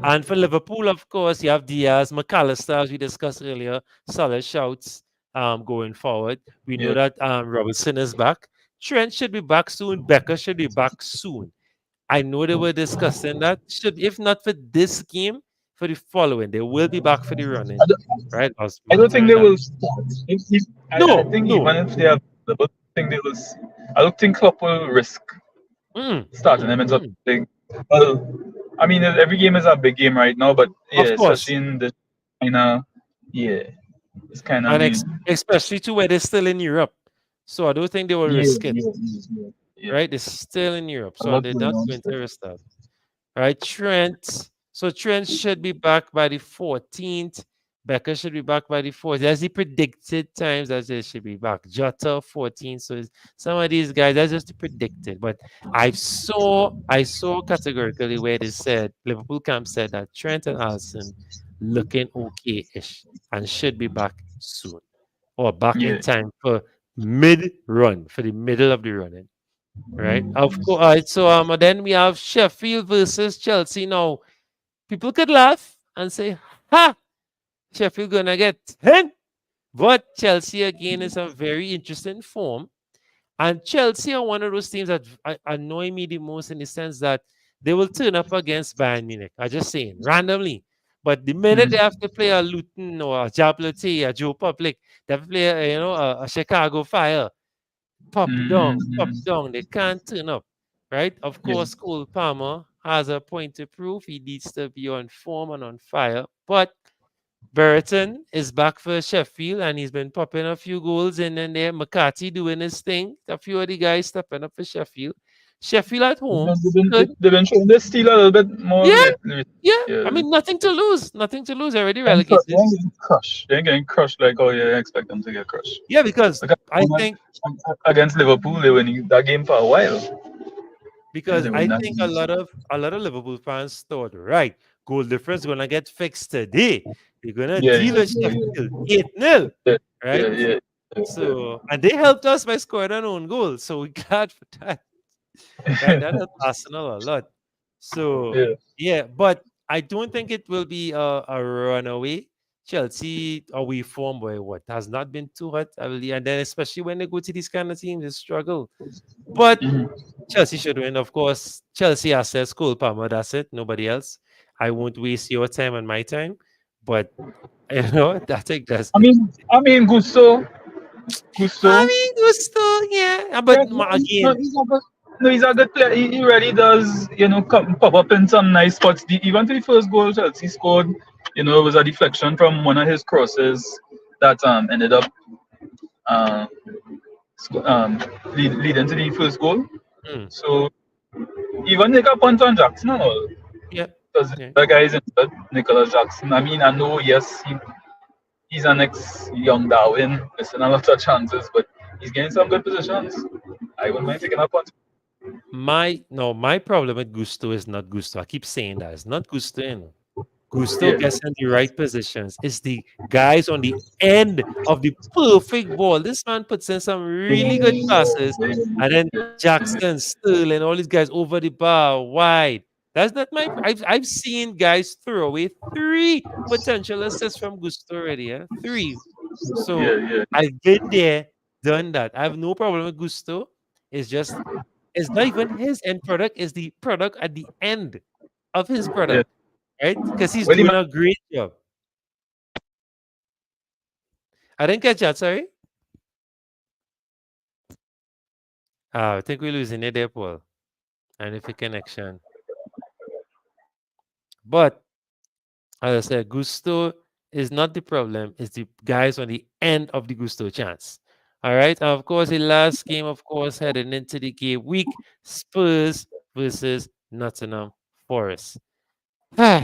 And for Liverpool, of course, you have Diaz, McAllister, as we discussed earlier. Solid shouts going forward. We know Yeah. that Robertson is back. Trent should be back soon. Becker should be back soon. I know they were discussing that. Should, if not for this game, for the following, they will be back for the running, I don't, right? I was I don't think monitoring they that. will start. I No, think no. even if they are available, I think they will. I don't think Klopp will risk starting them in something. Well, I mean, every game is a big game right now, but yeah, Of course. especially in the China, yeah, it's kind of And the especially to where they're still in Europe. So I don't think they will yeah, risk it, yeah, yeah, yeah. right? They're still in Europe. A So lot they're going not on going to still. risk that. Right? Trent. So Trent should be back by the 14th. Becker should be back by the 4th. As he predicted times that they should be back. Jota 14th. So some of these guys, that's just predicted. But I saw categorically where they said Liverpool camp said that Trent and Allison looking okay-ish and should be back soon. Or back in Yeah, time for mid-run, for the middle of the running. Right? Of course. All right. So then we have Sheffield versus Chelsea. Now, people could laugh and say, ha, Sheffield gonna get 10. But Chelsea again is a very interesting form. And Chelsea are one of those teams that annoy me the most in the sense that they will turn up against Bayern Munich. I'm just saying, randomly. But the minute they mm, have to play a Luton or a Jablonec, a Joe Public, they have to play a Chicago Fire, pop mm. down. They can't turn up, right? Of Yeah. course, Cole Palmer has a point to prove. He needs to be on form and on fire. But Brereton is back for Sheffield and he's been popping a few goals in and there. McCarthy doing his thing. A few of the guys stepping up for Sheffield. Sheffield at home. Good. They've been showing their steel a little bit more Yeah, lately. yeah. I Yeah, mean, nothing to lose. Nothing to lose. Already they relegated. ain't getting crushed. They ain't getting crushed like how you expect them to get crushed. Yeah, because Like I think against Liverpool, they win that game for a while. Yeah, because they I win that think game. a lot of Liverpool fans thought, right, goal difference gonna get fixed today. They're gonna Yeah, deal yeah, with yeah, Sheffield 8-0, yeah, right? yeah, yeah, yeah, So and they helped us by scoring an own goal. So we're glad for that. Right? That helped Arsenal a lot. So yeah. yeah, but I don't think it will be a runaway. Chelsea away form, boy, what has not been too hot, I believe. And then especially when they go to these kind of teams, they struggle. But Mhm. Chelsea should win, of course. Chelsea assets Cole Palmer, that's it. Nobody else. I won't waste your time and my time. But I think that's Gusto, I Gusto. mean Gusto, yeah. Yeah, But no, again, he's a good. No, he's a good player. He really does, come pop up in some nice spots. Even to the first goal Chelsea scored, it was a deflection from one of his crosses that ended up um, leading to the first goal. mm, So even they got punt on Jackson and all, yeah, because yeah. the guy is injured, Nicholas Jackson. I mean, I know, yes, he's an ex young Darwin, missing a lot of chances, but he's getting some good positions. I wouldn't mind taking a punt. My problem with Gusto is not Gusto. I keep saying that. It's not Gusto, Gusto Yeah. gets in the right positions. It's the guys on the end of the perfect ball. This man puts in some really good passes. And then Jackson, Sterling, all these guys over the bar, wide. That's not my. I've seen guys throw away 3 potential assists from Gusto already. Yeah? 3. Yeah, So yeah, I've been there, done that. I have no problem with Gusto. It's just, it's not even his end product, it's the product at the end of his yeah. product, right? Because he's Well, doing a great job. I didn't catch that, sorry. I think we're losing it there, Paul. And if a connection. But as I said, Gusto is not the problem, it's the guys on the end of the Gusto chance. All right. And of course, the last game, of course, heading into the game week, Spurs versus Nottingham Forest.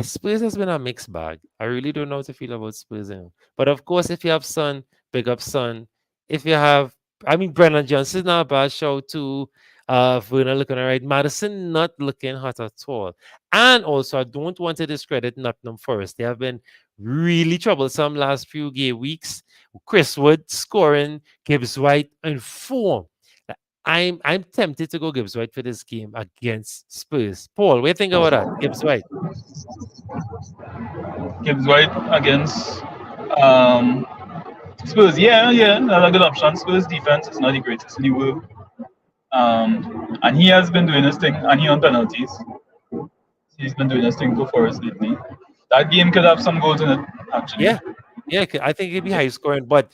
Spurs has been a mixed bag. I really don't know how to feel about Spurs. But of course, if you have Son, big up Son. If you have, I mean, Brennan Johnson, not a bad show too. Werner looking all right. Madison not looking hot at all. And also, I don't want to discredit Nottingham Forest. They have been really troublesome last few game weeks. Chris Wood scoring, Gibbs White in form. I'm tempted to go Gibbs White for this game against Spurs. Paul, what do you think about that? Gibbs White. Gibbs White against um, Spurs. Yeah, yeah, that's a good option. Spurs defense is not the greatest in the world. And he has been doing his thing, and he on penalties. He's been doing his thing for Forest lately. That game could have some goals in it, actually. Yeah, yeah, I think it'd be high scoring, but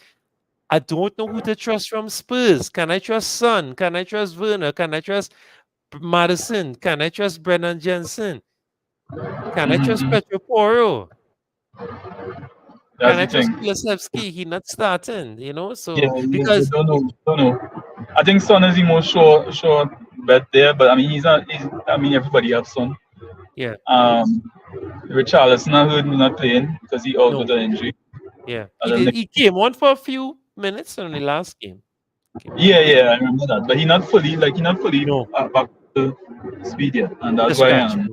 I don't know who to trust from Spurs. Can I trust Son? Can I trust Werner? Can I trust Madison? Can I trust Brennan Jensen? Can I trust Mm-hmm. Petro Porro? That's Can the I trust thing. Kulusevski? He not starting, Yeah, So you because don't know, don't know. I think Son is the most sure bet there, but I mean he's not. I mean everybody have Son. yeah, Um, Richarlison, I heard not playing because he out with no, an injury. yeah, I he don't did. think. He came on for a few minutes in the last game. Came on Yeah, for a few. yeah, I remember that. But he not fully No, back to speed yet, and the that's why scratch.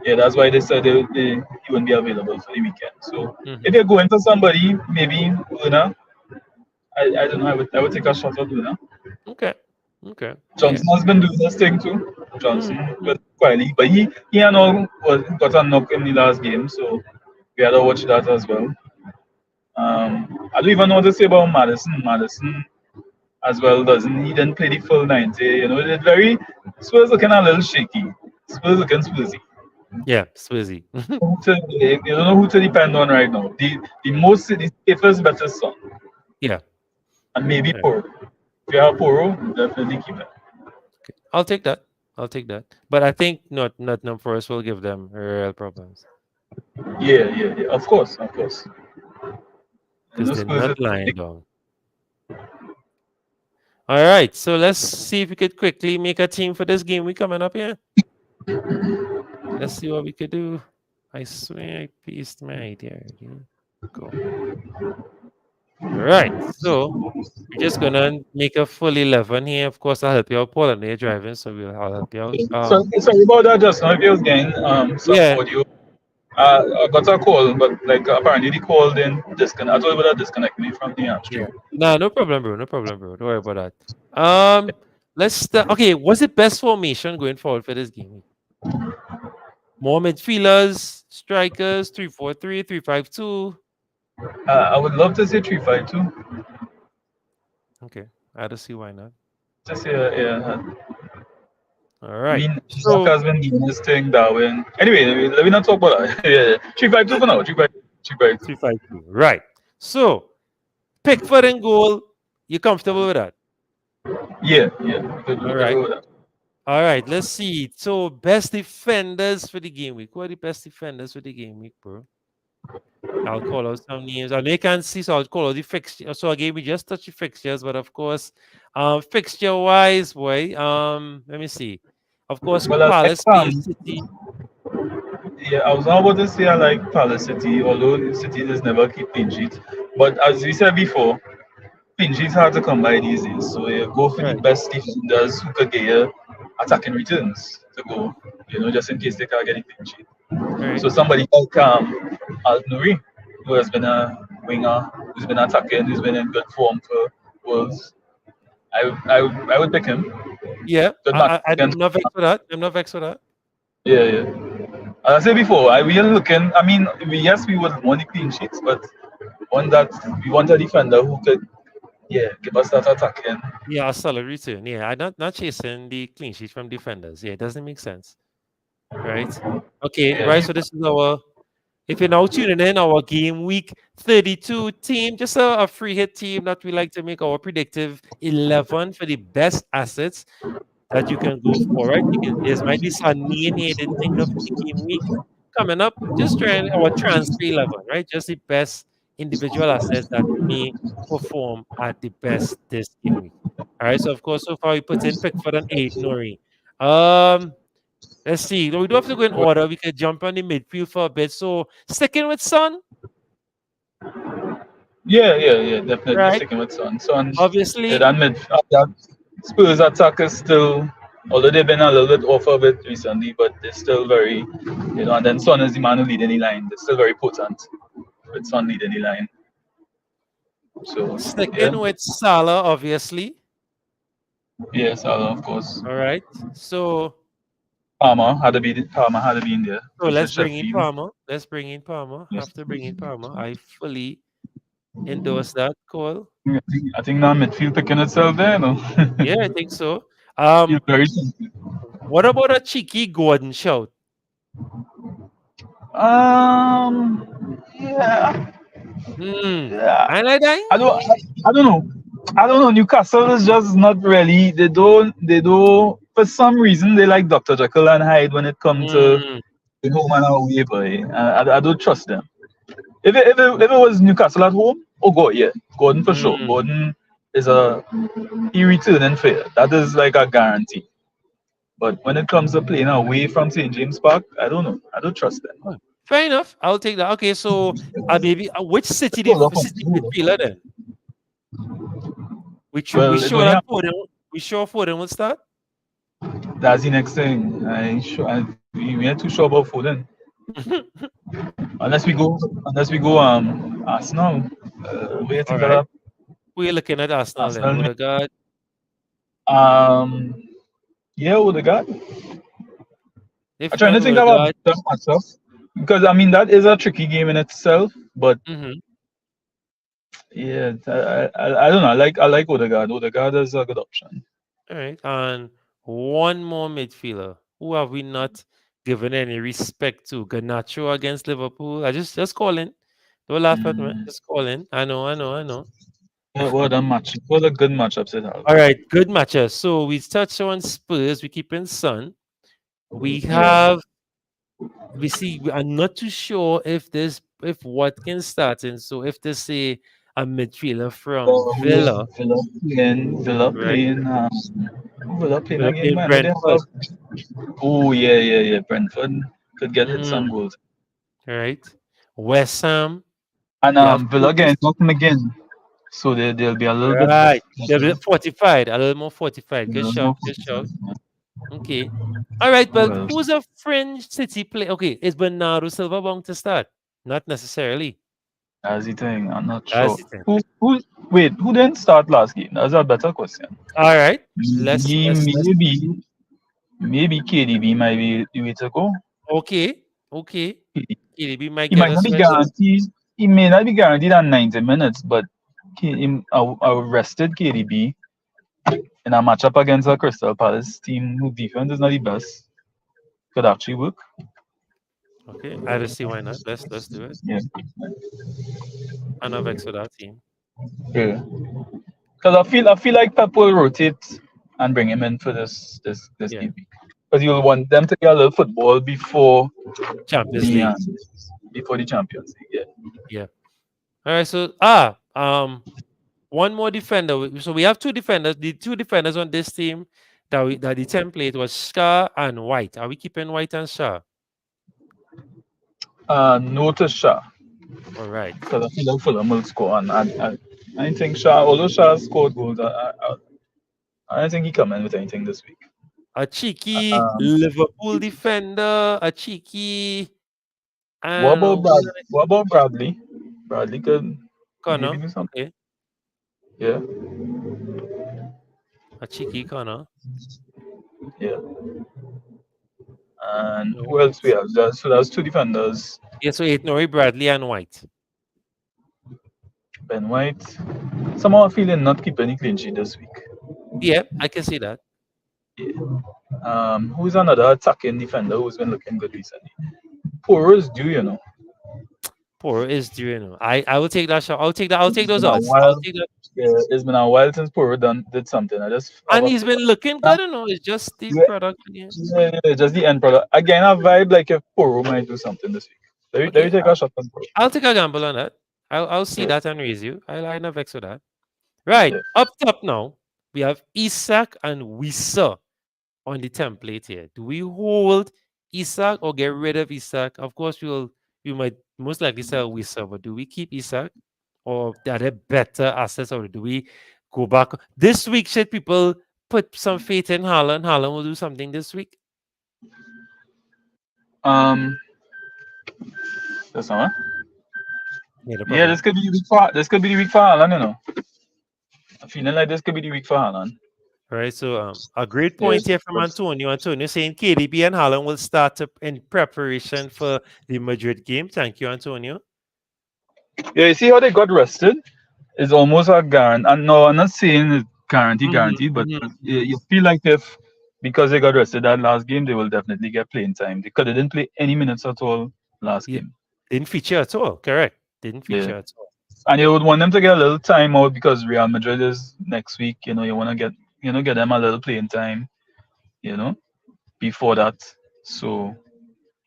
yeah, that's why they said he won't be available for the weekend. So Hmm. if you're going for somebody, maybe Luna. I don't know. I would take a shot at Luna. Okay, okay, yeah. Johnson has been doing this thing too. Johnson Mm-hmm. with quietly, but he and all got a knock in the last game, so we had to watch that as well. I don't even know what to say about Madison. Madison as well doesn't he didn't play the full 90. It's very Spurs looking a little shaky. Spurs looking Spursy. Yeah, Swizzy. You don't know who to depend on right now. The safest better son. Yeah, And maybe yeah. Poro. If you have Poro, definitely keep it. I'll take that. I'll take that. But I think Nottingham Forest will give them real problems Yeah, yeah, yeah. Of course, of course. because they're Spurs not is lying down. All right, so let's see if we could quickly make a team for this game we coming up here. Let's see what we could do. I swear I pieced my idea already. Go. All right, so we're just gonna make a full 11 here. Of course, I'll help you out, Paul, and you're driving, so I'll help you out. sorry about that just now. If you was getting some Yeah, audio. I got a call, but like apparently the call then disconnect. I told you about that disconnect me from the yeah. stream. No, no problem, bro. No problem, bro. Don't worry about that. Let's start. Okay, what's the best formation going forward for this game? More midfielders, strikers, 3-4-3, 3-5-2. I would love to say 3-5-2. Okay, I don't see why not. Just yeah. All I right. mean, Isaac So has been doing this thing, Darwin. Anyway, let me not talk about that. Yeah, 3-5-2 for now. 3-5-2. 3-5-2. Right. So Pickford and goal. You comfortable with that? Yeah. All We could right. go with that. All right. Let's see. So best defenders for the game week. Who are the best defenders for the game week, bro? I'll call out some names. I know you can't see, so I'll call out the fixture. So again, we just touch the fixtures, but of course, fixture wise, boy. Let me see. Of course, Well, I like Palace playing City. yeah, I was not about to say I like Palace City, although City does never keep clean sheets. But as we said before, clean sheets hard to come by these days. So you go for the Right. best defenders who could get you attacking returns to go, just in case they can't get a clean sheet. Right. So somebody like Al Nuri, who has been a winger, who's been attacking, who's been in good form for Wolves. I would pick him. Yeah. Good match I'm against. not vexed for that. I'm not vexed for that. Yeah. As I said before, we are looking. I mean, yes, we would want the clean sheets, but one that we want a defender who could, give us that attacking. Yeah, a solid return. Yeah, I'm not chasing the clean sheet from defenders. Yeah, it doesn't make sense. Right. Okay. Yeah, Right. So this is our. If you're now tuning in, our game week 32 team, just a free hit team that we like to make our predictive 11 for the best assets that you can go for, right? There's might be some name here you didn't think of for the game week coming up. Just trying our transfer 11, right? Just the best individual assets that may perform at the best this game week. All right. So of course, so far we put in Pickford and 8 Nori. Um, let's see. We don't have to go in order. We could jump on the midfield for a bit. So sticking with Son, yeah. Definitely right? sticking with Son. Son, yeah, Obviously, that that Spurs attack is still, although they've been a little bit off of it recently, but they're still very, And then Son is the man who leading the line. They're still very potent with Son leading the line. So sticking yeah, with Salah, obviously. yes, of course. All right. So Palmer had to be in there. So Fisher let's bring in Sheffield. Palmer. Let's bring in Palmer. Yes. Have to bring in Palmer. I fully endorse that call. I think now midfield picking itself there, no? Yeah, I think so. Feel Um, very what about a cheeky Gordon shout? yeah. Yeah. And I think I don't know. I don't know. Newcastle is just not really. They don't. For some reason, they like Dr. Jekyll and Hyde when it comes to mm, the home and away, boy. I don't trust them. If it was Newcastle at home, oh God, yeah, Gordon for sure. mm. Gordon is he returning fair. That is like a guarantee. But when it comes to playing away from St James Park, I don't know. I don't trust them. Oh, fair enough. I'll take that. Okay, so maybe which city Goal up on city goal. midfielder then? We Well, sure when you that have, Foden. We sure Foden will start. that's the next thing. We ain't too sure about Foden. Unless we go Arsenal. What do you All think of right. that? We're looking at Arsenal then. Arsenal. Odegaard. Um, yeah, Odegaard. I'm If trying not to think about Odegaard. the matchup because I mean that is a tricky game in itself. But Mm-hmm. yeah, I don't know. I like Odegaard. Odegaard is a good option. All right. And one more midfielder. Who have we not given any respect to? Garnacho against Liverpool. I just calling. Don't laugh at me. Mm. Just calling. I know. What a match! What a good matchups it have. All right. Good matches. So we touch on Spurs. We keep in Sun. We Yeah. have. We see. I'm not too sure if Watkins starting. So if they say a midfielder from Villa, Villa right? playing. Villa playing Villa again, playing man. Who they Brentford. have? Oh yeah. Brentford could get hit some Mm, goals. right. West Ham. And They have Villa again, not him again. So they'll be a little bit. right. They're a bit fortified, a little more fortified. Good More shout, good shout. Okay. All right, Who well, else? who's a fringe City play? Okay, is Bernardo Silva bound to start? Not necessarily. That's the thing. I'm not That's sure. the thing. Who didn't start last game? That's a better question. All right. Maybe, Let's maybe, maybe KDB might be the way to go. okay. KDB might He get might not us be result. guaranteed. He may not be guaranteed on 90 minutes, but I rested KDB in a matchup against a Crystal Palace team whose defense is not the best. Could actually work. Okay, I don't see why not. Let's do it. Yeah. I'm not vexed with that team. Yeah. Because I feel like Pep will rotate and bring him in for this Yeah, game week. Because you'll want them to get a little football Champions the League. um, before the Champions League. Yeah. Yeah. All right. So one more defender. So we have two defenders. The two defenders on this team that the template was Shaw and White. Are we keeping White and Shaw? No to Shaw. All right. Because I feel like Fulham will score. And I think Shaw, although Shaw scored goals, I don't think he come in with anything this week. A cheeky Um, Liverpool defender. A cheeky. what about And Brad? What about Bradley? Bradley could maybe Connor. do something. Okay. Yeah. A cheeky Connor. Yeah. And All who else we have? So that's two defenders. Yeah, so Aitnori, Bradley, and White. Ben White. Somehow feeling not keep any clean sheet this week. Yeah, I can see that. Who's another attacking defender who's been looking good recently? Porro's due, you know. Poor is due, you know. I will take that shot. I'll take that. I'll take those Been a odds. I'll while. take that. Yeah, it's been a while since Porro did something. I just have And a he's been looking good, you know. It's just the yeah, product again. just the end product. Again, a vibe like if Porro might do something this week. Let me Okay, take a shot on Porro. I'll take a gamble on that. I'll see Yeah. that and raise you. I'll not vex with that. Right, Yeah. up top now, we have Isak and Wissa on the template here. Do we hold Isak or get rid of Isak? Of course, we might most likely sell Wissa, but do we keep Isak? Or are there better assets, or do we go back? This week, should people put some faith in Haaland? Haaland will do something this week. Um, that's all. Yeah, no Yeah, problem. this could be the week for Haaland, you know. I'm feeling like this could be the week for Haaland. All right, so a great point Yes, here from Antonio. Antonio saying KDB and Haaland will start up in preparation for the Madrid game. Thank you, Antonio. Yeah, you see how they got rested? It's almost a guarantee. And no, I'm not saying it's guaranteed, but you feel like if because they got rested that last game, they will definitely get playing time. Because they didn't play any minutes at all last Yeah, game. didn't feature at all. Correct. Didn't feature Yeah. at all. And you would want them to get a little time out because Real Madrid is next week. You know, you want to get them a little playing time, you know, before that. So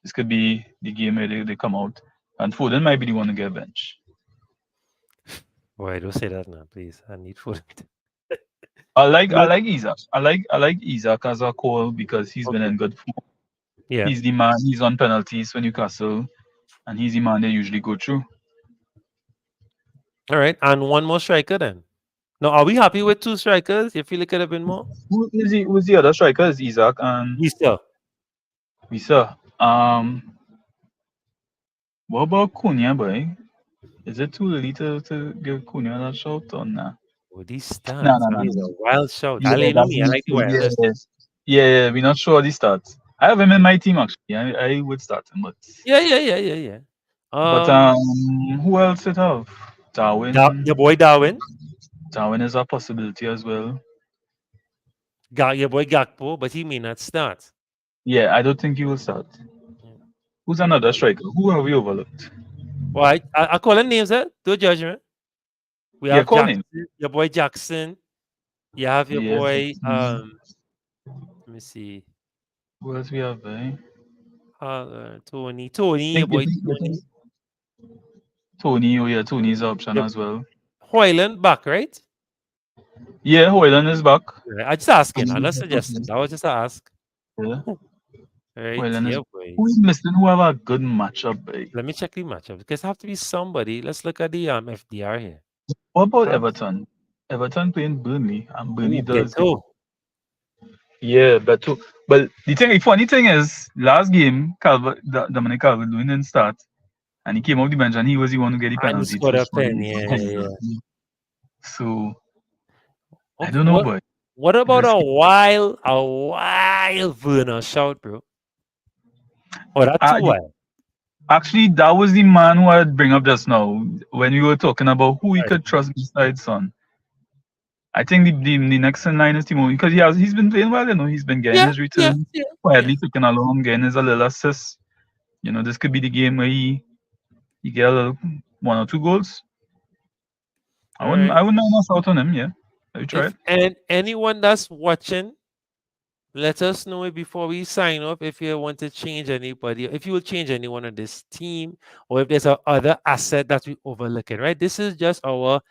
this could be the game where they come out. And Foden might be the one to get bench. Boy, don't say that now, please. I need food. I like Isaac. I like Isaac as a call because he's been Okay. in good form. Yeah. He's the man. He's on penalties for Newcastle, and he's the man they usually go through. All right. And one more striker then. Now, are we happy with two strikers? You feel it could have been more? Who's the other striker? Is Isaac and Wissa. Visa. What about Cunha, boy? Is it too early to give Cunha that shout or nah? Oh, these stats. No. That is a wild shout. Yeah, I know me. I like the wildness. Yeah. We're not sure the stats. I have him in my team actually. I would start him, but Yeah. who else it have? Darwin. Your boy Darwin. Darwin is a possibility as well. Your boy Gakpo, but he may not start. Yeah, I don't think he will start. Who's another striker? Who have we overlooked? Well, I call him names, do judgment. We have call Jackson, your boy Jackson. You have your boy, let me see. Who else we have, eh? Tony, your boy Tony. Tony, Tony is an option as well. Hoyland back, right? Yeah, Hoyland is back. Right. I just asking. I'm not suggesting. I was just ask. Yeah. Right. Hoyland Yeah, who is missing? Who have a good matchup, eh? Let me check the matchup because it have to be somebody. Let's look at the FDR here. What about Everton? Everton playing Burnley, and Burnley does. Yeah, but the funny thing is, last game, Dominic Calvert-Lewin didn't start, and he came off the bench, and he was the one who get the penalty. And he scored a pen, yeah. So okay, I don't know, but what about a wild Werner shout, bro? Oh, that's too wild. Actually, that was the man who I'd bring up just now when we were talking about who we Right. could trust besides Son. I think the next in line is Timo because he's been playing well. He's been getting Yeah, his yeah, return yeah, yeah. quietly ticking along, getting his a little assist. This could be the game where he get a little 1 or 2 goals. I All wouldn't right. I wouldn't mind us out on him. Yeah, have you tried? If and anyone that's watching, let us know it before we sign off if you want to change anybody, if you will change anyone on this team, or if there's a other asset that we overlooking. Right. This is just our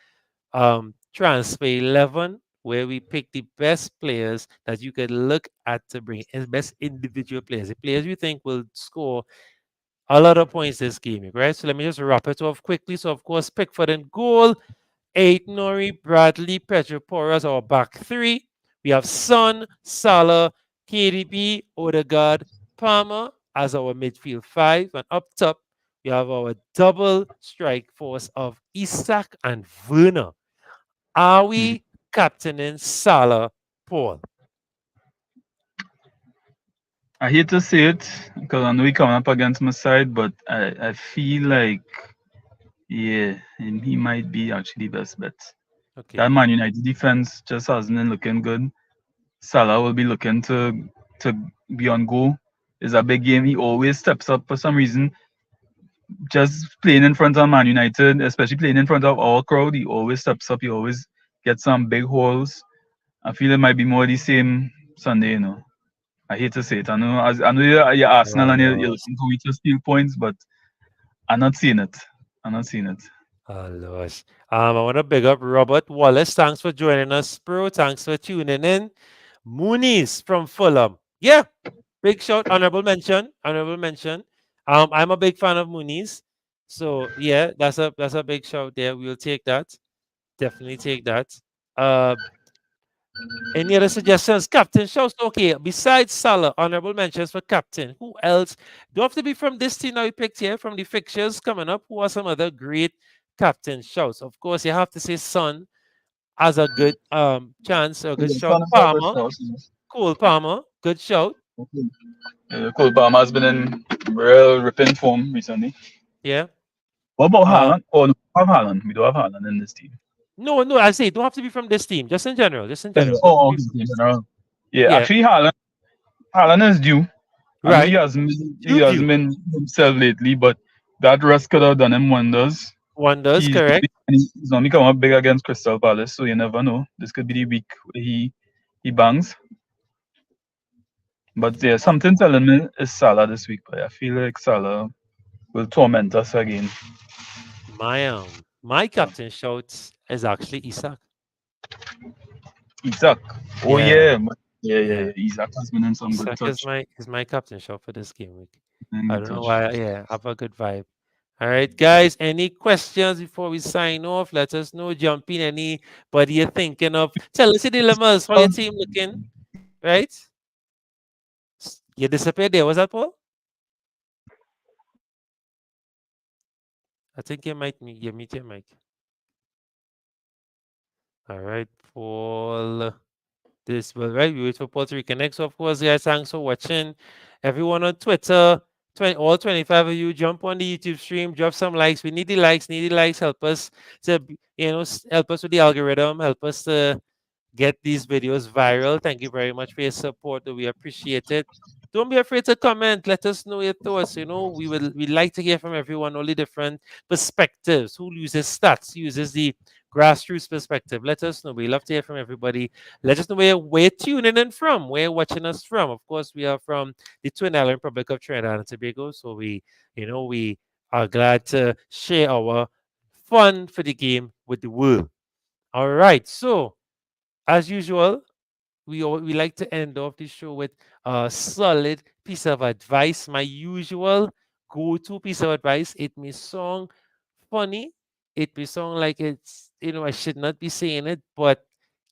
transfer 11 where we pick the best players that you could look at to bring as best individual players, the players you think will score a lot of points this game, right? So let me just wrap it off quickly. So of course, Pickford in goal, 8 Nori, Bradley, Pedro Porras, our back three. We have Son, Salah, KDB, Odegaard, Palmer as our midfield five. And up top, we have our double strike force of Isak and Werner. Are Mhm. we captaining Salah, Paul? I hate to say it because I know he coming up against my side, but I feel like yeah, he might be actually best bet. That Okay. Man United defense just hasn't been looking good. Salah will be looking to be on goal. It's a big game. He always steps up for some reason. Just playing in front of Man United, especially playing in front of our crowd, he always steps up. He always gets some big holes. I feel it might be more the same Sunday. I hate to say it. I know you're Arsenal and you're Oh, looking for me to steal points, but I'm not seeing it. I'm not seeing it. oh Lord. I want to big up Robert Wallace. Thanks for joining us, bro. Thanks for tuning in. Moonies from Fulham. Yeah, big shout, honorable mention, honorable mention. I'm a big fan of Moonies, so yeah, that's a big shout there. We'll take that. Definitely take that. Uh, any other suggestions? Captain shouts. Okay, besides Salah, honorable mentions for captain. Who else? Do have to be from this team now we picked here from the fixtures coming up. Who are some other great captain shouts? Of course, you have to say Son as a good chance, a good Yeah, shout. Son is a good Palmer, shout, yes. Cole Palmer, good shout. Okay. Cole Palmer has been in real ripping form recently. Yeah. What about Uh, Haaland? Oh, no, we have Haaland. We do have Haaland in this team. no, no, I say don't have to be from this team. Just in general. Just in Yeah. general. Don't have to Oh, be okay, from in this team. general. Yeah, Yeah. actually, Haaland is due. I know Right. he You hasn't do. been himself lately, but that rest could have done him wonders. Wonders, He's correct. he's only come up big against Crystal Palace, so you never know. This could be the week where he bangs. But yeah, something telling me is Salah this week, but I feel like Salah will torment us again. My captain shouts is actually Isak. Isaac. Oh Yeah. yeah. Yeah. Isaac has been in some good Isak touch. is my captain shout for this game week. In I good don't know touch. why. Yeah, have a good vibe. All right, guys. Any questions before we sign off? Let us know. Jump in. Anybody you're thinking of? Tell us the dilemmas. How your team looking? Right? You disappeared there. Was that Paul? I think you might you mute your mic. All right, Paul. This will right. We wait for Paul to reconnect. So of course, guys, thanks for watching. Everyone on Twitter, all 25 of you, jump on the YouTube stream, drop some likes. We need the likes. Need the likes. Help us to help us with the algorithm. Help us to get these videos viral. Thank you very much for your support. We appreciate it. Don't be afraid to comment. Let us know your thoughts. We like to hear from everyone, all the different perspectives. Who uses stats, uses the grassroots perspective. Let us know. We love to hear from everybody. Let us know where you're tuning in from, where you're watching us from. Of course, we are from the Twin Island Republic of Trinidad and Tobago. So we are glad to share our fun for the game with the world. All right. So as usual, we like to end off the show with a solid piece of advice. My usual go-to piece of advice. It may sound funny. It may sound like I should not be saying it, but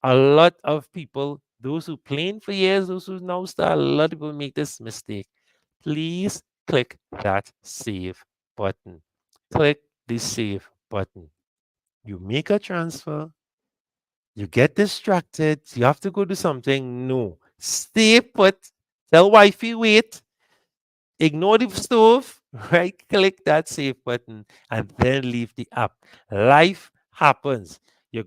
a lot of people, those who playing for years, those who now start, a lot of people make this mistake. Please click that save button. Click the save button. You make a transfer, you get distracted. You have to go do something. No. Stay put. Tell wifey wait. Ignore the stove. right click that save button and then leave the app. Life happens. You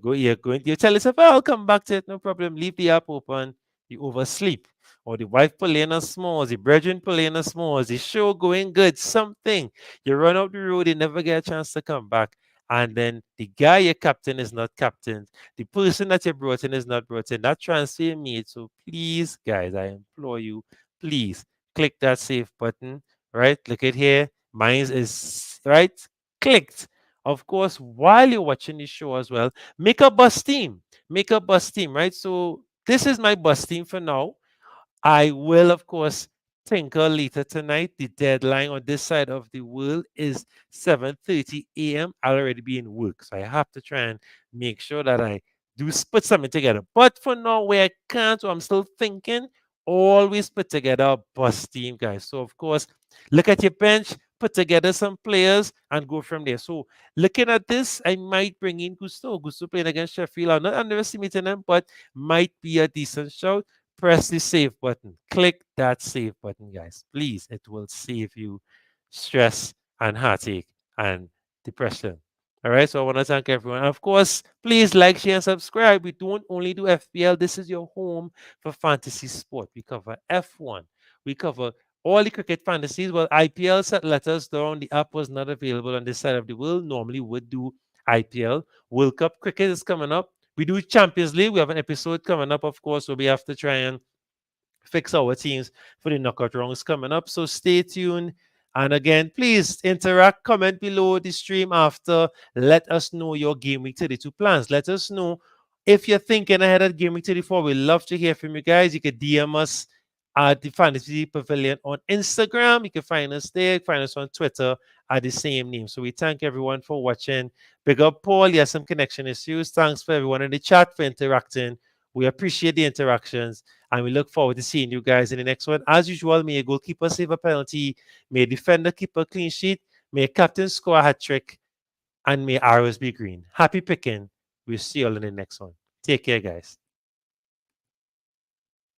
tell yourself, "Oh, I'll come back to it, no problem." Leave the app open, you oversleep, or the wife pulling a s'mores, the brethren pulling a s'mores, the show going good, something. You run up the road, you never get a chance to come back. And then the guy you captain is not captain. The person that you brought in is not brought in. That transfer made. So please, guys, I implore you, please click that save button. Right? Look at here. Mine is right clicked. Of course, while you're watching the show as well, make a bus team. Make a bus team, right? So this is my bus team for now. I will, of course, tinker later tonight. The deadline on this side of the world is 7:30 a.m. I'll already be in work, so I have to try and make sure that I do put something together. But for now, where I can't, so I'm still thinking, always put together a bus team, guys. So, of course, look at your bench, put together some players, and go from there. So, looking at this, I might bring in Gusto. Gusto playing against Sheffield. I'm not underestimating them, but might be a decent shout. Press the save button. Click that save button, guys. Please, it will save you stress and heartache and depression. All right, so I want to thank everyone. Of course, please like, share, and subscribe. We don't only do FPL. This is your home for fantasy sport. We cover F1. We cover all the cricket fantasies. Well, IPL set let us down. The app was not available on this side of the world. Normally, would do IPL. World Cup cricket is coming up. We do Champions League. We have an episode coming up, of course, where we have to try and fix our teams for the knockout rounds coming up. So stay tuned. And again, please interact, comment below the stream after. Let us know your Game Week 32 plans. Let us know if you're thinking ahead of Game Week 34. We'd love to hear from you guys. You can DM us at the Fantasy Pavilion on Instagram. You can find us there. Find us on Twitter at the same name. So we thank everyone for watching. Big up Paul. He has some connection issues. Thanks for everyone in the chat for interacting. We appreciate the interactions. And we look forward to seeing you guys in the next one. As usual, may a goalkeeper save a penalty, may a defender keep a clean sheet, may a captain score a hat trick, and may arrows be green. Happy picking. We'll see you all in the next one. Take care, guys.